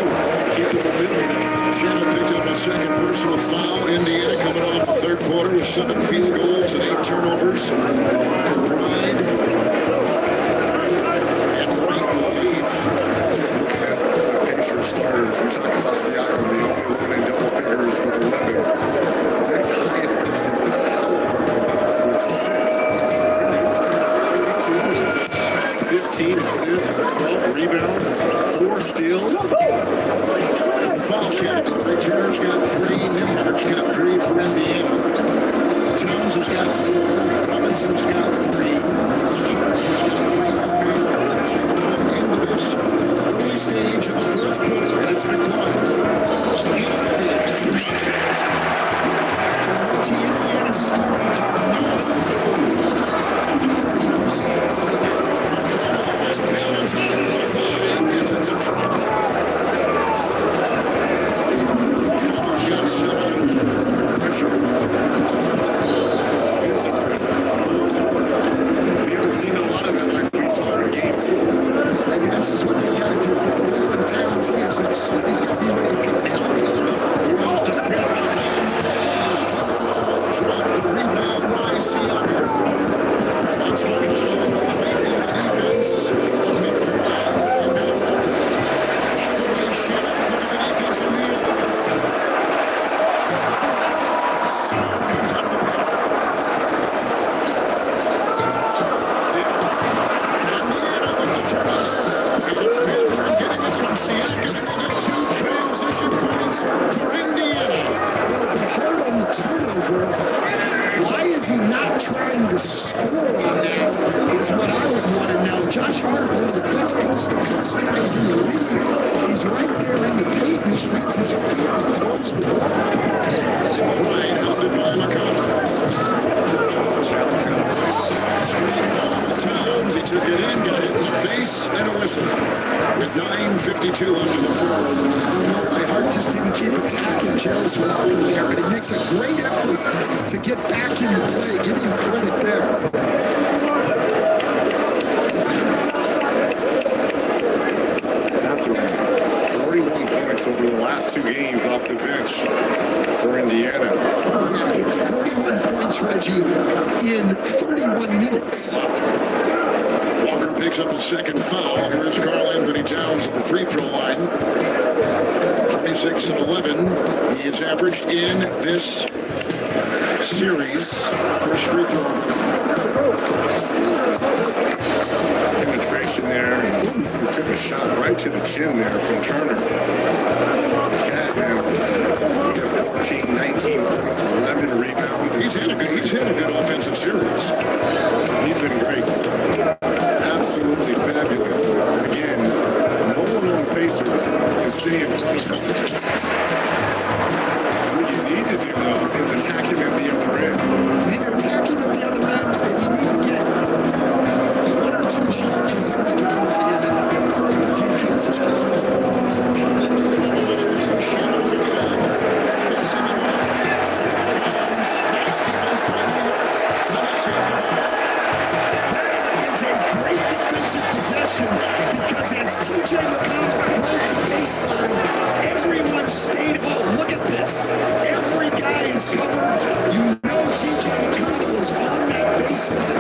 L: Keep the momentum.
B: Shannon picked up a second personal foul. Indiana coming off the third quarter with 7 field goals and 8 turnovers. Pride and Wright will leave.
L: Just looking at the picture starters, we talk about Siakam, the only one in double figures with 11. The next highest person was Halliburton with 6. 15 assists, 12 rebounds, 4 steals.
B: Foul category. Turner's got 3. Newyork's got 3 for Indiana. Towns has got 4. Robinson's got 3. Harper's got 3 for Newyork. As we come into this early stage of the fourth quarter, and it's been quiet.
A: Indiana starters are not 30%.
B: Gets it to Trump. Connor's got 7.
L: Pressure. We haven't seen a lot of it like we saw in game 4.
A: Maybe this is what they've got to do. Like the Golden Towns is, and somebody's got to be ready to come out.
B: He wants to drop the rebound by Siakam. It's looking a little great in the defense. Siakam, and they get 2 transition points for Indiana.
A: Well, but hard on the turnover. Why is he not trying to score on that is what I would want to know. Josh Hart, one of the best coast-to-coast guys in the league. He's right there in the paint. He swings his feet and throws the ball.
B: Pride hounded by McConnell. Screen ball to Towns. He took it in, got hit in the face, and a whistle. With 9:52 left in the fourth.
A: I don't know why Hart just didn't keep attacking Jarvis Walker there, but he makes a great effort to get back into play. Give him credit there.
L: That's 41 points over the last 2 games off the bench for Indiana.
A: Yeah, it's 41 points, Reggie, in 31 minutes.
B: Walker picks up his second foul. Here is Karl Anthony Towns at the free throw line. 26 and 11. He has averaged in this series. First free throw.
L: Penetration there. He took a shot right to the chin there from Turner. Cat now. 14, 19 points, 11 rebounds.
B: He's had a good offensive series.
L: He's been great. Absolutely fabulous. Again, no one on the Pacers to stay in front of him. What you need to do, though, is attack him at the other end.
A: You need to attack him at the other end, and you need to get 1 or 2 charges every time at him, and the defense is going to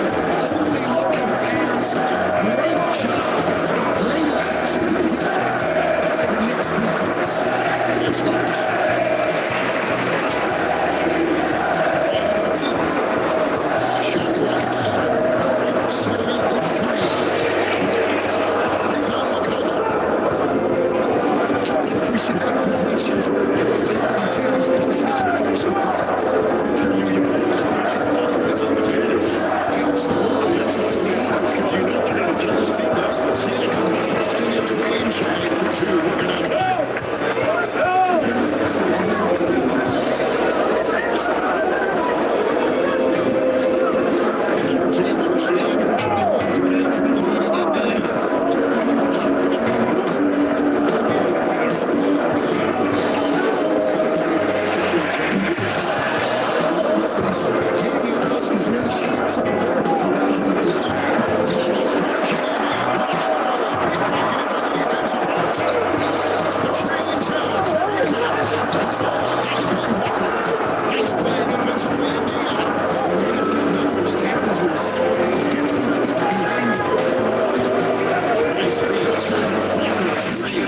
B: Only looking pass. Great job. Great attention to detail by the Knicks defense. It's Hart. Shot clock at 7. Set it up for 3. Rebound McConnell. If we should have possessions where Anthony Towns does not touch the ball. For New York, it's an advantage. That's the whole. That's what it means, because you know they're going to kill the team now. Siakam thrusting his range right for 2. Working on it. Team for Siakam, 21 for Anthony, leading Indiana. Getting almost as many shots as he has in the the trailing Towns. Nice play, Walker. Nice play defensively, Indiana. Towns is 50 feet behind the ball. Nice field turn. Walker, 3.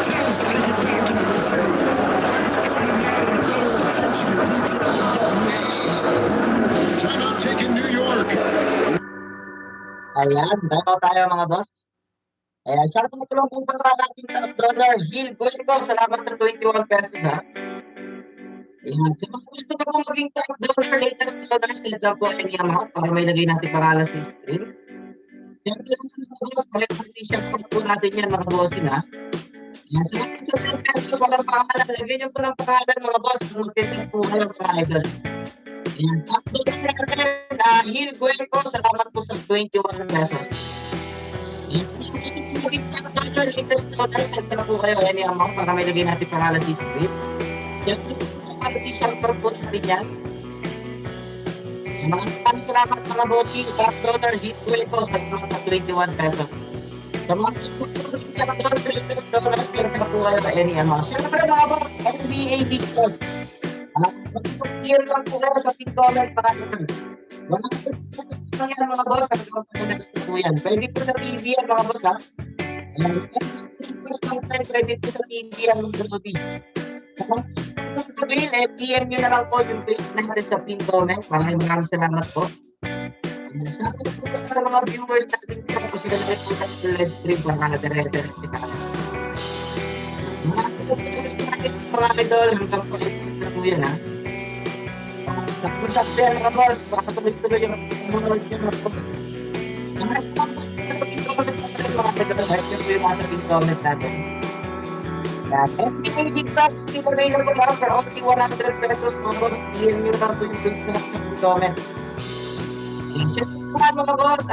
B: Towns got to get back in the play. Attention to detail. Timeout taken New York.
F: Ayan, bago tayo mga boss. Ayan, shoutout ko lang po pala ating top donor, Gil Guerco. Salamat sa 21 pesos ha. Ayan, kung gusto ko po maging top donor, latest donor, sila lang po any amount para may lagay natin pangalan sa screen. Siyempre lang mga boss, shoutout po natin yan mga bossing ha. Ayan, salamat sa 10 pesos, walang pangalan. Lagay niyo po ng pangalan mga boss, kung magtitig po kayo mga idol. Ayan, top donor natin, Gil Guerco, salamat po sa 21 pesos. Ayan, latest donor, send na po kayo any amount para may lagay natin pangalan sa screen. Siyempre, shoutout po natin yan. Maraming salamat mga bossing, top donor, Gil Guerco, salamat sa 21 pesos. Sa mga latest donor, send na po kayo any amount. Siyempre mga boss, NBA League Plus. Mag-clear lang po kayo sa pin comment para naman. Walang lang yan mga boss, ang mga next po yan. Pwede po sa TV yan mga boss ha. Pwede po sa TV yan ng Brody. Sa mga sabihin, PM nyo na lang po yung page natin sa pin comment. Maraming salamat po. Salamat po sa mga viewers natin dyan kung sila na po sa live stream para dire-direct kita. Mga idol, hanggang po na po yan ha. Tapos yan mga boss, baka tuloy-tuloy yung mga boss. Comment natin. NBA League Pass still available now for only 100 pesos mga boss. PM nyo lang po yung link na sa comment. Mga boss,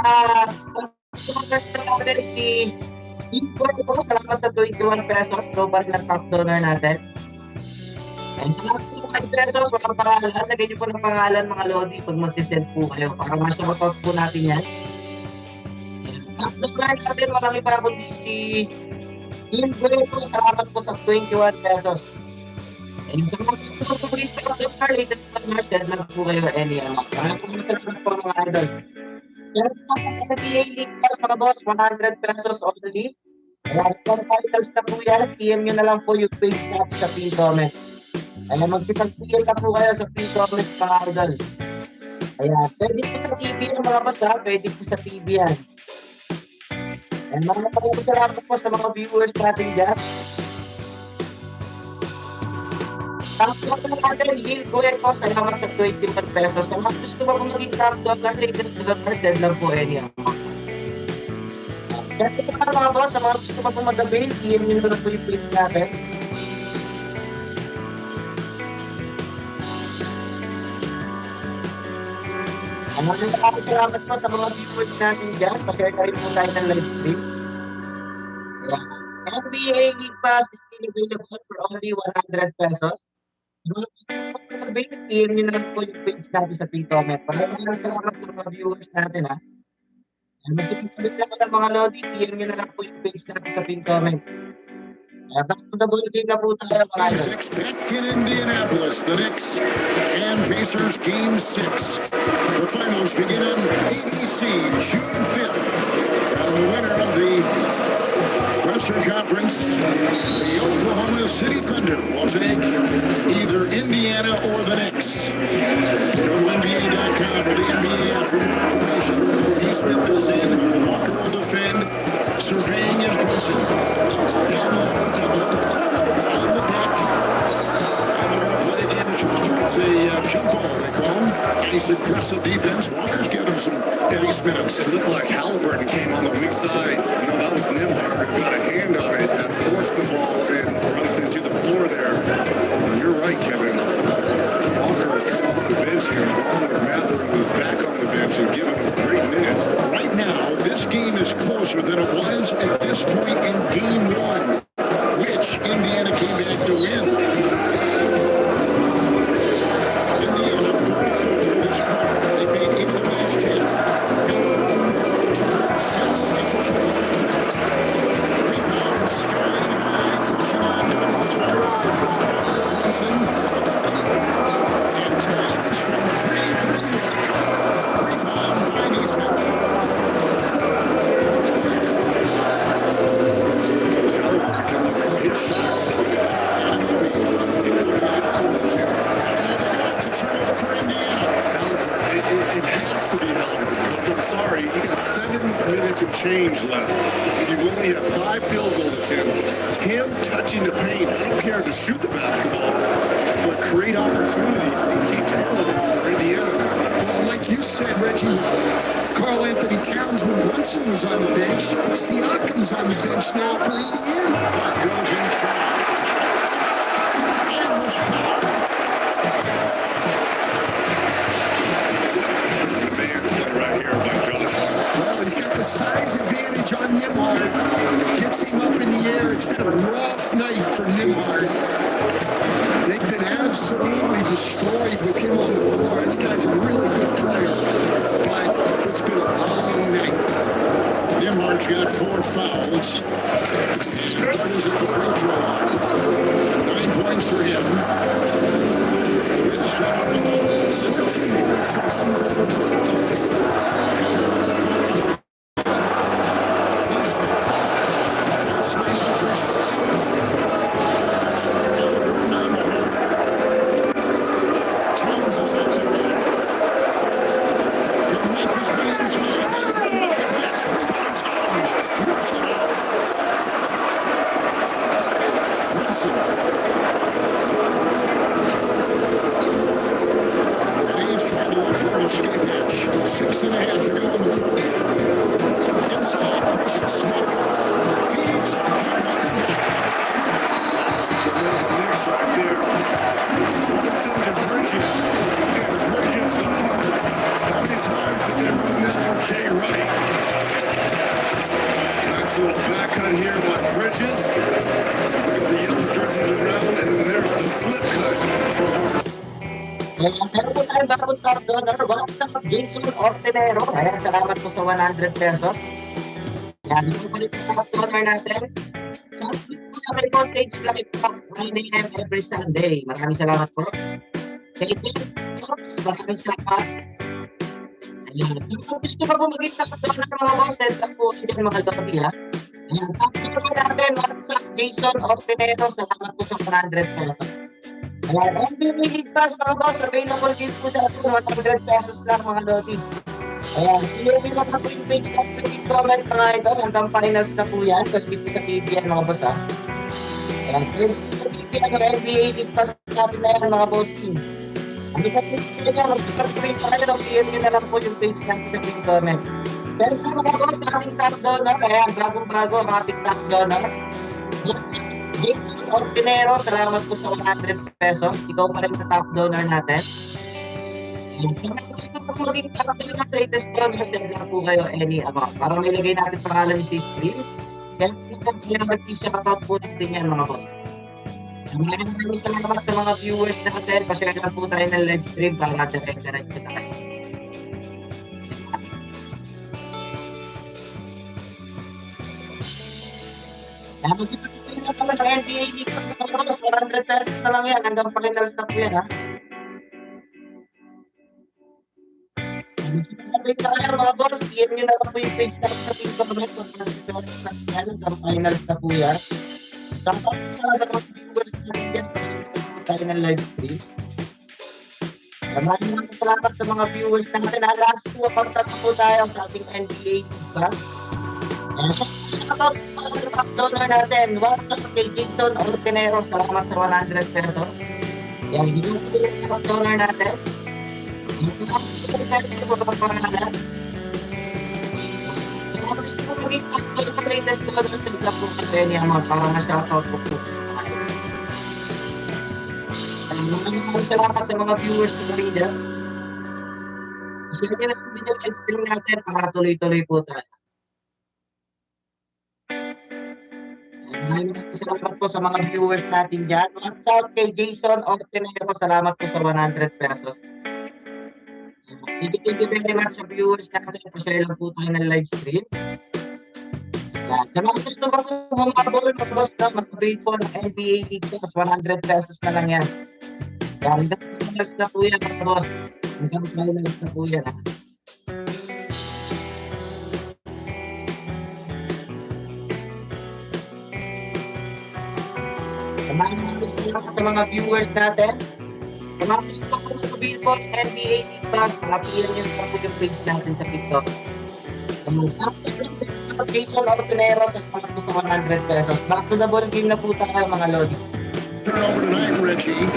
F: natin si Inquire, salamat sa 21 pesos. Go pa rin ang top donor natin. And salamat sa 5 pesos, walang pangalan. Lagay niyo po ng pangalan mga Lodi pag magsisend po kayo para ma-shoutout po natin yan. Top donor natin, walang iba kundi si Inquire, salamat po sa 21 pesos. And sa mga gusto po rin sa top donor, latest donor, send lang po kayo any amount. Maraming salamat po mga idol. Yan po sa NBA League Pass mga boss, 100 pesos only. Ayan, some titles na po yan. PM nyo na lang po yung page natin sa pin comment. Ayan, magsipag-PM na po kayo sa pin comment mga idol. Ayan, pwede po sa TV yan mga boss ha, pwede po sa TV yan. Ayan, maraming salamat po sa mga viewers natin dyan. Top donor natin, Gil Guerco, salamat sa 21 pesos. Kung gusto mo maging top donor, latest donor, send lang po any amount. Kaya ito mga boss, sa mga gusto mo mag-avail, PM nyo na po yung page natin. Maraming salamat po sa mga viewers natin dyan. Pa-share na rin po tayo ng live stream. NBA League Pass is still available for only 100 pesos. PM nyo na lang po yung page natin sa pin comment. Maraming salamat po mga viewers natin ha. Magsipagpabit lang ng mga Lodi, PM nyo na lang po yung page natin sa pin comment. Back to the ball game na po tayo mga idol.
B: 6 back in Indianapolis. The Knicks and Pacers Game 6. The finals begin on ABC June 5th. And the winner of the Western Conference, the Oklahoma City Thunder, will take either Indiana or the Knicks. Go to NBA.com or the NBA app for more information. E. Smith is in. Walker will defend. Surveying his person. Down low, on the deck. And they're going to play again. It's a jump ball, they call him. Nice aggressive defense. Walker's giving him some heavy minutes.
L: It looked like Halliburton came on the weak side. That was Newyork who got a hand on it that forced the ball and runs into the floor there. You're right, Kevin. Walker has come off the bench here along with Mather, who's back on the bench and giving him great minutes.
B: Right now, this game is closer than it was at this point in Game 1, which Indiana came back to win. Indiana 44 this quarter. They made 8 the last 10. 6 into 2. Rebound, sky high, crushing on down Johnson. And times from 3 for New York. Rebound by Neesmith.
L: His shot.
B: It's a turnover for Indiana.
L: It has to be Halliburton. Coach, I'm sorry. You got 7 minutes and change left. You only have 5 field goal attempts. Him touching the paint, I don't care to shoot the basketball, but create opportunities. 18 turnovers for Indiana.
A: Well, like you said, Reggie, Karl Anthony Towns, when Brunson was on the bench, Siakam's on the bench now for Indiana.
B: Goes inside. And was fouled.
L: This is a man's play right here by Josh.
A: Well, he's got the size advantage on Nembhard. Gets him up in the air. It's been a rough night for Nembhard. They've been absolutely destroyed with him on the floor. This guy's a really good player, but it's been a long night.
B: Nembhard's got 4 fouls. And doubles at the free throw line. 9 points for him. It's
A: 17 points for the season for the fouls.
F: Meron po tayong bagong top donor. Welcome, Jason Ortenero. Ayan, salamat po sa 100 pesos. Yan, ito pa rin yung top donor natin. Last week po sa may Voltage Live Talk, 9 a.m. every Sunday. Maraming salamat po. Kay James, maraming salamat. Ayan, kung gusto pa po maging top donor mga boss, heads up po yung mga lobby ha. Ayan, top donor natin. What's up, Jason Ortenero. Salamat po sa 100 pesos. Ayan, NBA League Pass mga boss, available din po sa ato, 100 pesos lang mga lodi. Ayan, POV na po yung page natin sa comment mga ito, hanggang finals na po yan, pwede po sa TVN mga boss ha. Ayan, pwede po sa TVN or NBA League Pass natin na yan mga boss team. Ang ikat po nyo, mag-subscribe tayo, POV na lang po yung page natin sa comment. Then po mga boss, ating top donor, ayan, bagong-bago ang ating top donor. Jason Ortenero, salamat po sa 100 pesos. Ikaw pa rin sa top donor natin. Kung gusto po maging top donor, latest donor, send lang po kayo any amount. Para may lagay natin pangalan sa stream. Kaya shoutout po natin yan mga boss. Maraming salamat sa mga viewers natin. Pa-share lang po tayo ng live stream para direct-direct na tayo. Magkita naman ng NBA dito, 100 pesos na lang yan. Hanggang finals na po yan, ha? Kapit na kayo, mga boss. PM nyo na lang po yung page natin sa Team Comment. 100 pesos na yan. Hanggang finals na po yan. Tapos sa mga viewers natin yan, tayo ng live stream. Maraming salamat sa mga viewers natin. Last 2 account na po tayo sa ating NBA Pass. Shoutout sa mga top donor natin. Welcome kay Jason Ortinero. Salamat sa 100 pesos. Yan, hindi ko yung top donor natin. Yung pesos ko ang pangalan. Kung gusto ko maging top donor sa latest donor, sa po sa Penny Amor para ma-shoutout ko po. Maraming salamat sa mga viewers natin dyan. Share nyo na din yung live stream natin para tuloy-tuloy po tayo. Maraming salamat po sa mga viewers natin dyan. What's up kay Jason Ortinero? Salamat po sa 100 pesos. Thank you very much sa viewers natin. Share lang po tayo ng live stream. Sa mga gusto ba po humabol, mag-boss na, mag-avail po ng NBA League Pass, 100 pesos na lang yan. Hanggang finals na po yan, mga boss. Hanggang finals na po yan, ha. Sa mga viewers natin, sa mga gusto po mag-avail po ng NBA League Pass, makapiyan nyo po yung page natin sa TikTok. Jason Ortinero, sa 100 pesos. Back to the ball game na po tayo, mga Lodi.
B: Turnover tonight, Reggie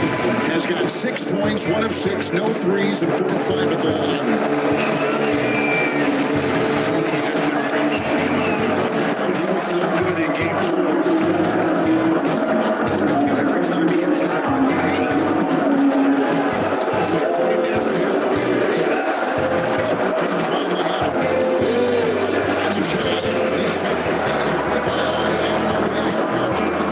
B: has got 6 points, 1 of 6, no threes, and 4 of 5 at the line.
N: He was so good in game 4. Every time he attacked the paint.
B: Couldn't find the handle.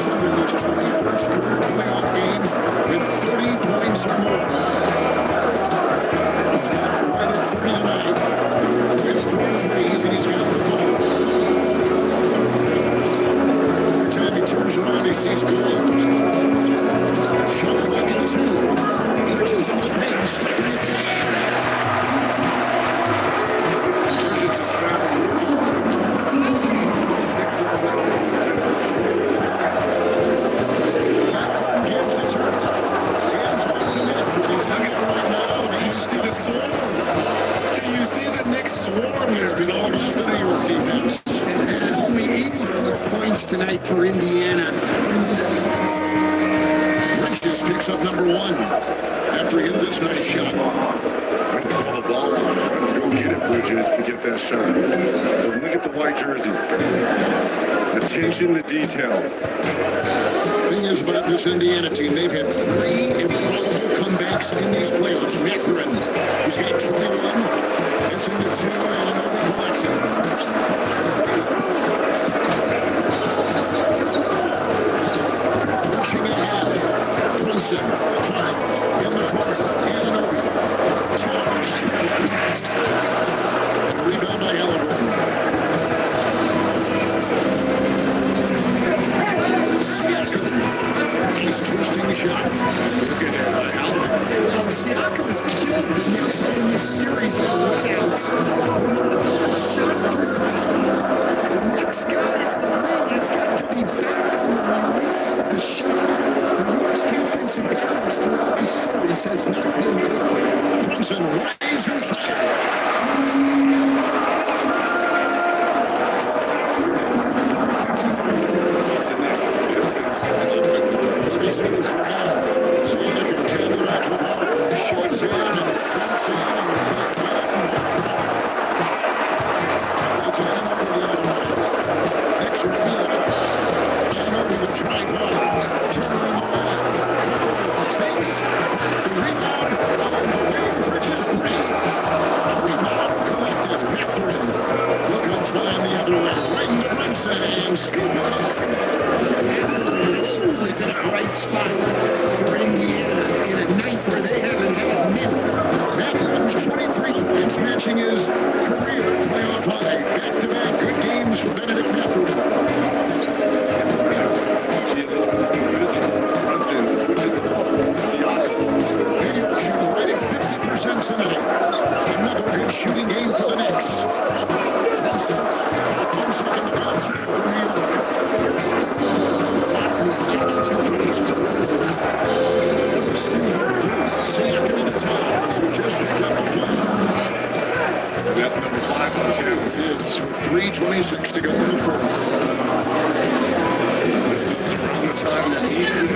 B: With his 21st career playoff game with 30 points or more. He's got it right at 30 tonight with 4 threes, and he's got the ball. Every time he turns around, he sees goal. Shot clock at 2. Bridges in the paint, stepping at the line.
N: Bridges is found with 6 of them. Do you see the Knicks swarm?
B: It's belongs to the New York defense.
N: And has only 84 points tonight for Indiana.
B: Bridges picks up number 1 after he hit this nice shot.
N: Call the ball off. Go get it, Bridges, to get that shot. But look at the white jerseys. Attention to detail.
B: Thing is about this Indiana team, they've had 3 improbable comebacks in these playoffs. Mathurin, he's got 21. It's into 2 and another collection. Pushing ahead. Brunson, Hart, in the corner. Ananobi. Towers, triple. And a rebound by Halliburton. Siakam. Nice twisting shot.
N: Look at Halliburton. Siakam has killed the Knicks in this series of runouts. When the ball is shot from the top, the next guy in the ring has got to be back on the release of the shot. The Knicks' defensive balance throughout the series has not been good.
B: Brunson waves and fire.
N: Cincinnati. Another good shooting game for the Knicks. Brunson, 1 second to go for New York. These last 2 games, never seen him do it. Siakam in the times, who just picked up the foul.
E: That's number 5 on 2.
N: It's with 3:26 to go in the first.
E: This is around the time that Easton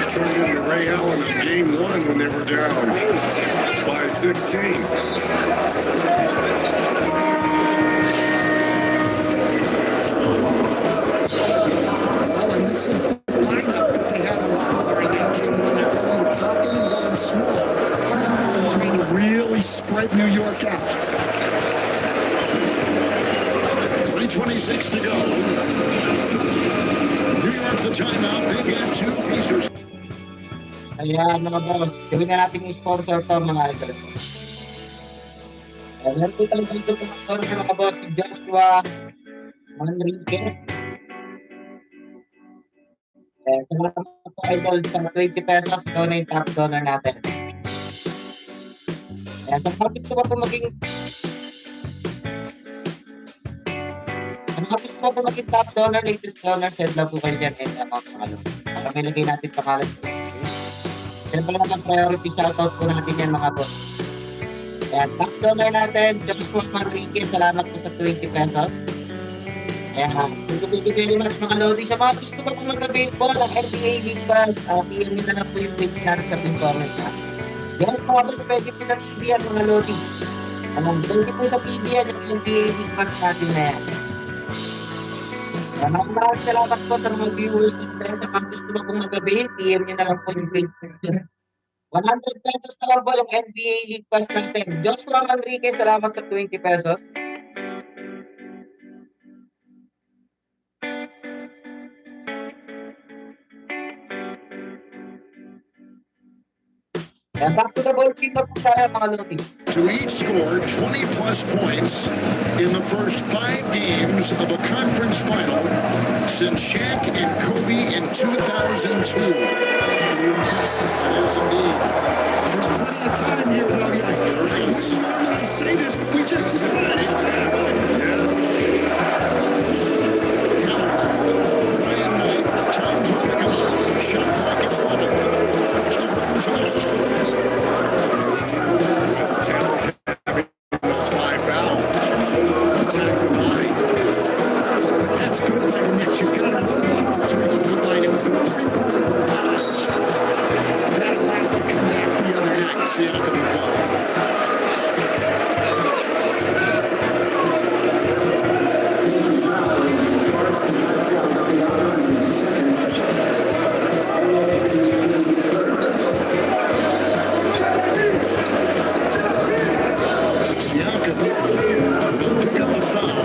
E: turned into Ray Allen in game 1 when they were down by 16.
N: Well, and this is the lineup that they had on the floor in that game when they're going with Toppin and going small, trying to really spread New York out.
E: 3:26 to go. New York the timeout. They got 2 pieces.
F: Ayan mga boss, gawin na natin yung sponsor to mga idol. Ayan, dito lang dito mga boss, si Joshua Manrique. Salamat po idol sa 20 pesos, ikaw na yung top donor natin. Ayan, sa mga gusto po maging top donor, latest donor, send lang po kayo dyan and amount pangalan. Para may lagay natin pangalan. Siyempre lang ang priority shoutout po natin yan mga boss. Ayan, top donor natin, Joshua Manrique, salamat po sa 20 pesos. Ayan, thank you very much mga Lodi. Sa mga gusto ko kung mag-baseball, ang NBA League Pass, PM nyo na lang po yung page natin sa pin comment ha. Yan mga boss, pwede po sa TV yan mga Lodi. Pwede po sa TV yan yung NBA League Pass natin na yan. Maraming salamat po sa mga viewers sa mga gusto mo kong mag-avail, PM nyo na lang po yung page. 100 pesos na lang po yung NBA League Pass natin. Joshua Manrique, salamat sa 20 pesos. And back to the ball team na po tayo mga Lodi.
N: To each score 20-plus points in the first 5 games of a conference final since Shaq and Kobe in 2002. Yes, it is indeed. There's plenty of time here, though. Yeah, I don't normally say this, but we just said it. Yes. Ryan Knight, Towns will pick him up. Shot clock at 11.
E: Towns having those 5 fouls. Attack the body.
N: That's good by the Knicks. You got to hold up the three-point line. It was the three-pointer that allowed to come back the other night.
E: Siakam the foul.
N: Siakam will pick up the foul.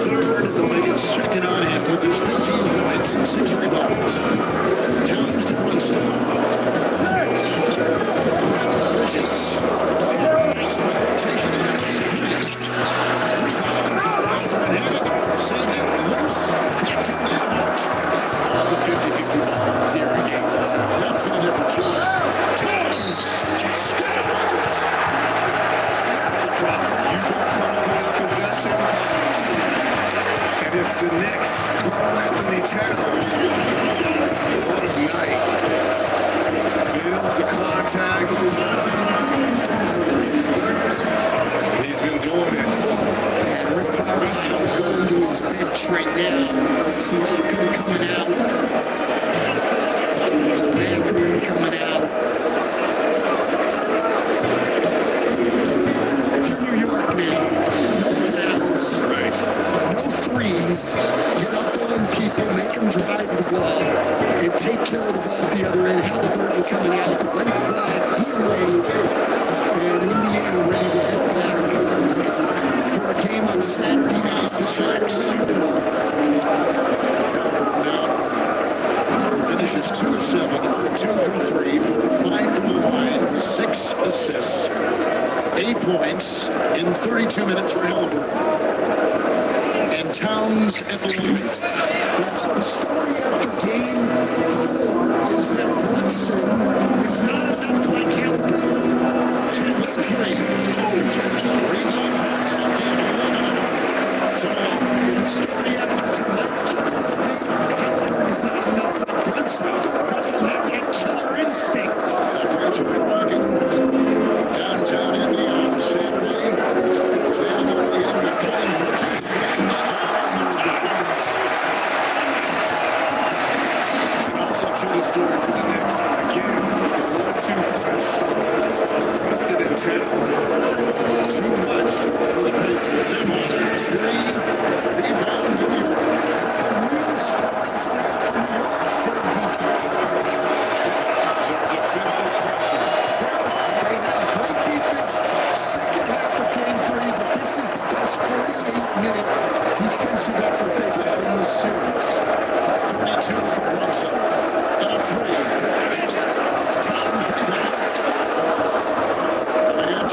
N: Third in the league. It's second on him with his 15 points and 6 rebounds. Towns to Brunson. Bridges. Nice rotation in that defense. Saved it loose. Tapped him down out.
E: All the 50-50 balls here in game 5.
N: That's been a different shot. Towns scores.
E: That's the problem. You don't come up with a possession, and it's the Knicks. Carl Anthony Towns. What a night. Feels the contact. He's been doing it.
N: And Rick Russell going to his bench right now. Siakam coming out. Bathroom coming out. New York now. No fouls.
E: Right.
N: No threes. Get up on people, make them drive the ball, and take care of the ball at the other end. Halliburton coming out, right flat, heat wave, and Indiana ready to head back for a game on Saturday night to try to win it.
E: Finishes 2 of 7, 2 from 3, 4 of 5 from the line, 6 assists, 8 points in 32 minutes for Halliburton. And Towns at the line.
N: So the story after game 4 is that Brunson is not enough like Halliburton.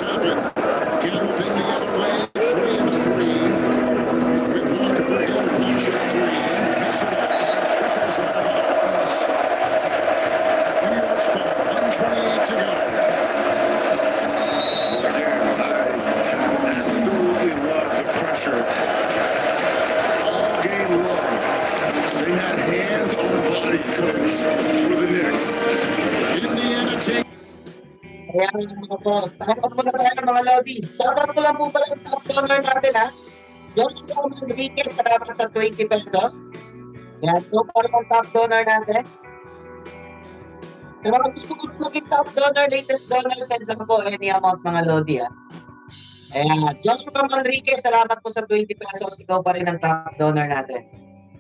B: Toppin galloping the other way. 3 and 3. With Walker in 1-3. This is one of ours. New York's ball. 1:28 to go.
N: Again, I absolutely love the pressure all game long. They had hands on bodies, coach, for the Knicks.
B: Indiana take.
F: Ayan mga boss. Shoutout muna tayo mga Lodi. Shoutout ko lang po pala yung top donor natin ha. Joshua Enriquez, salamat sa 20 pesos. Yan, ito pa rin ang top donor natin. Sa mga gusto ko maging top donor, latest donor, send lang po any amount mga Lodi ha. Ayan, Joshua Enriquez, salamat po sa 20 pesos. Ikaw pa rin ang top donor natin.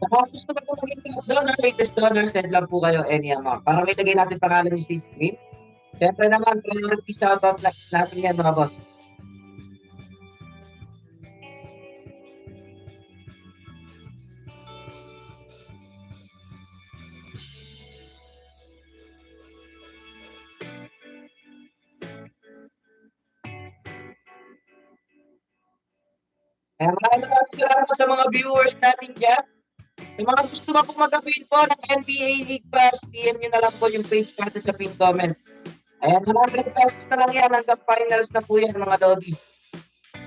F: Sa mga gusto ko maging top donor, latest donor, send lang po kayo any amount. Para may lagay natin pangalan yung screen. Siyempre naman, priority shoutout natin yan mga boss. Maraming salamat sa mga viewers natin dyan. Sa mga gusto mo po mag-avail po ng NBA League Pass, PM nyo na lang po yung page natin sa pin comment. Ayan, 100 pesos na lang yan hanggang finals na po yan mga Lodi.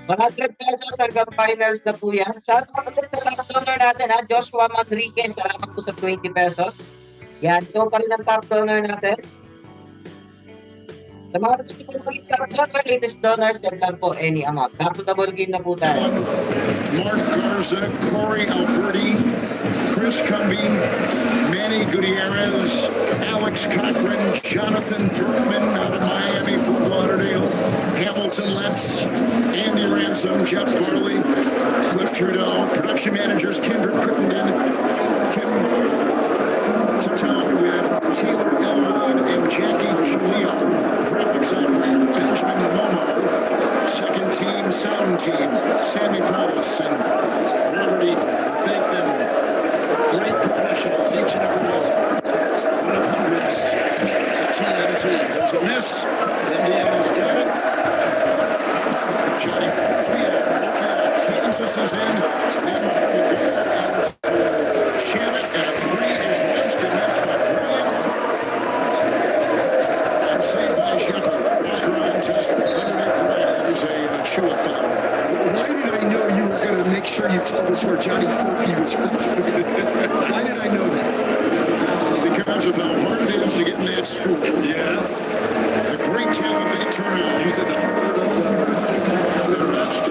F: 100 pesos hanggang finals na po yan. Shoutout po sa top donor natin ha, Joshua Enriquez, salamat po sa 20 pesos. Yan, ito pa rin ang top donor natin. Sa mga gusto po maging top donor, latest donor, send lang po any amount. Double game na po tayo.
B: Mark Garza, Corey Alberti, Chris Cumby, Manny Gutierrez, Alex Cochran, Jonathan Bergman out of Miami, Fort Lauderdale, Hamilton Letts, Andy Ransom, Jeff Farley, Cliff Trudeau, production managers Kendrick Crittenden, Kim Taton, we have Taylor Elwood and Jackie Julio, graphics operator Benjamin Momo, second team, sound team, Sammy Paulus and Liberty, thank them. Great professionals, each and every one of hundreds. TNT, there's a miss. Indiana's got it. Johnny Fufia, look out. Kansas is in. And Shannon, and a 3 is missed, and that's by Bryant. And saved by Shepard. Walker on top. Underneath Bryant. There's a Chua foul.
N: Why did I know you were going to make sure you told us where Johnny Furphy was from? Why did I know that?
B: Because of how hard it is to get in that school.
N: Yes.
B: The great talent they turn out.
N: You said the Harvard of
B: The rest.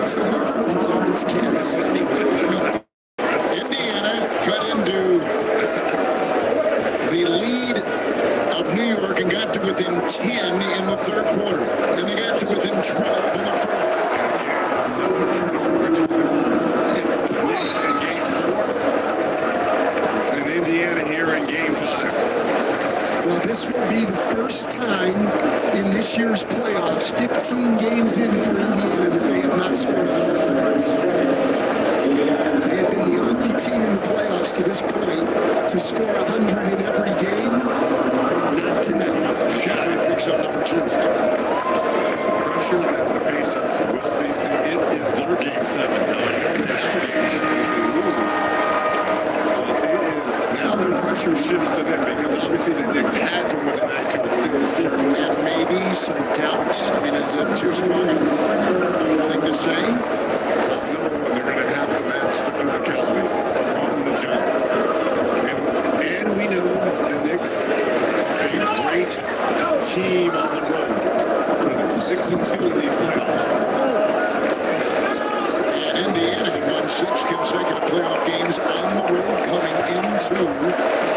N: It's the Harvard of Providence, Kansas.
B: Indiana cut into the lead of New York and got to within 10 in the third quarter. And they got to within 12 in the fourth.
N: It's been Indiana here in Game 5. Well, this will be the first time in this year's playoffs, 15 games in for Indiana, that they have not scored 100 points. They have been the only team in the playoffs to this point to score 100 in every game. Not tonight.
B: Shot picks up number 2.
N: Pressure at the Pacers will be, it is their Game 7 now their pressure shifts to them because obviously the Knicks had to win tonight to extend the series.
B: And maybe some doubts. I mean, is it too strong a thing to say?
N: Well, number one, they're going to have to match the physicality from the jump. And we know the Knicks are a great team on the road. They're 6-2 in these playoffs.
B: And Indiana had won 6 consecutive playoff games on the road coming into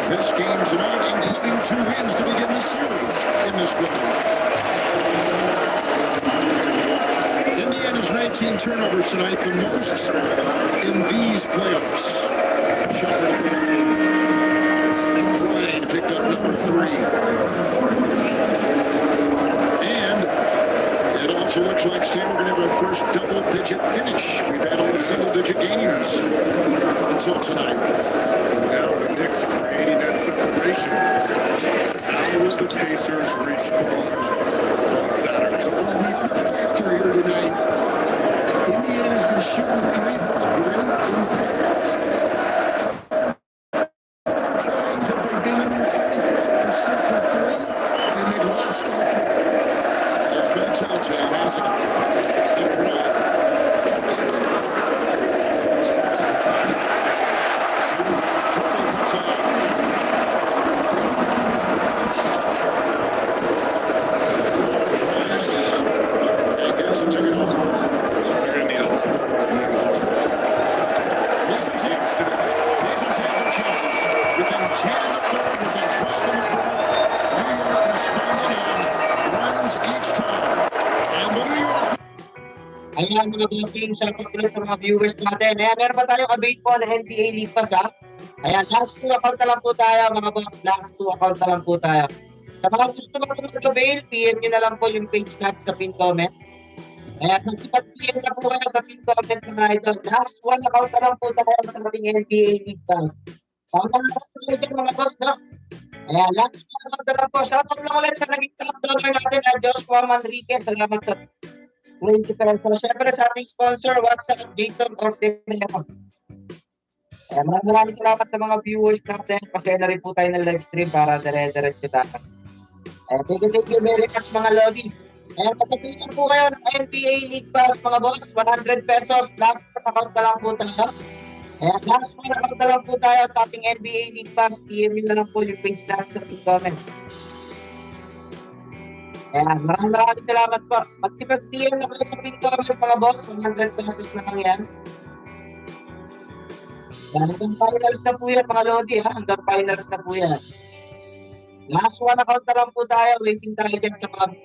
B: this game tonight, including 2 wins to begin the series in this playoff. Indiana's 19 turnovers tonight, the most in these playoffs. And Bryant picked up number 3. And it also looks like Sam, we're going to have our first double-digit finish. We've had all single-digit games until tonight.
N: Now the Knicks creating that separation. How will the Pacers respond on Saturday? shooting the three ball great in the playoffs. 4 times have they been under 35% from three, and they've lost all 4.
B: It's been telltale, hasn't it? Keep playing.
F: Ayan mga bossing, shoutout ko lang sa mga viewers natin. Ayan, meron pa tayong avail po na NBA League Pass ha. Ayan, last 2 account na lang po tayo mga boss. Last 2 account na lang po tayo. Sa mga gusto mag-avail, PM nyo na lang po yung page natin sa pin comment. Ayan, mag-PM na po kayo sa pin comment mga idol. Last 1 account na lang po tayo sa ating NBA League Pass. Pangalaman na po dyan mga boss, no? Ayan, last 1 account na lang po. Shoutout lang ulit sa naging top donor natin na Joshua Manriquez. Salamat sa 20 pesos. Siyempre sa ating sponsor, WhatsApp, Jason Ortega. Maraming salamat sa mga viewers natin. Pasaya na rin po tayo ng live stream para dire-diretso tayo. Thank you very much mga Lodi. Pagkapitan po kayo ng NBA League Pass mga boss, 100 pesos. Last account na lang po tayo. Last account na lang po tayo sa ating NBA League Pass. PM na lang po yung page natin sa comment. Maraming salamat po. Mag-PM na kayo sa pin comment mga boss. 100 pesos na lang yan. Hanggang finals na po yan mga Lodi ha. Hanggang finals na po yan. Last 1 account na lang po tayo. Waiting tayo dyan sa mga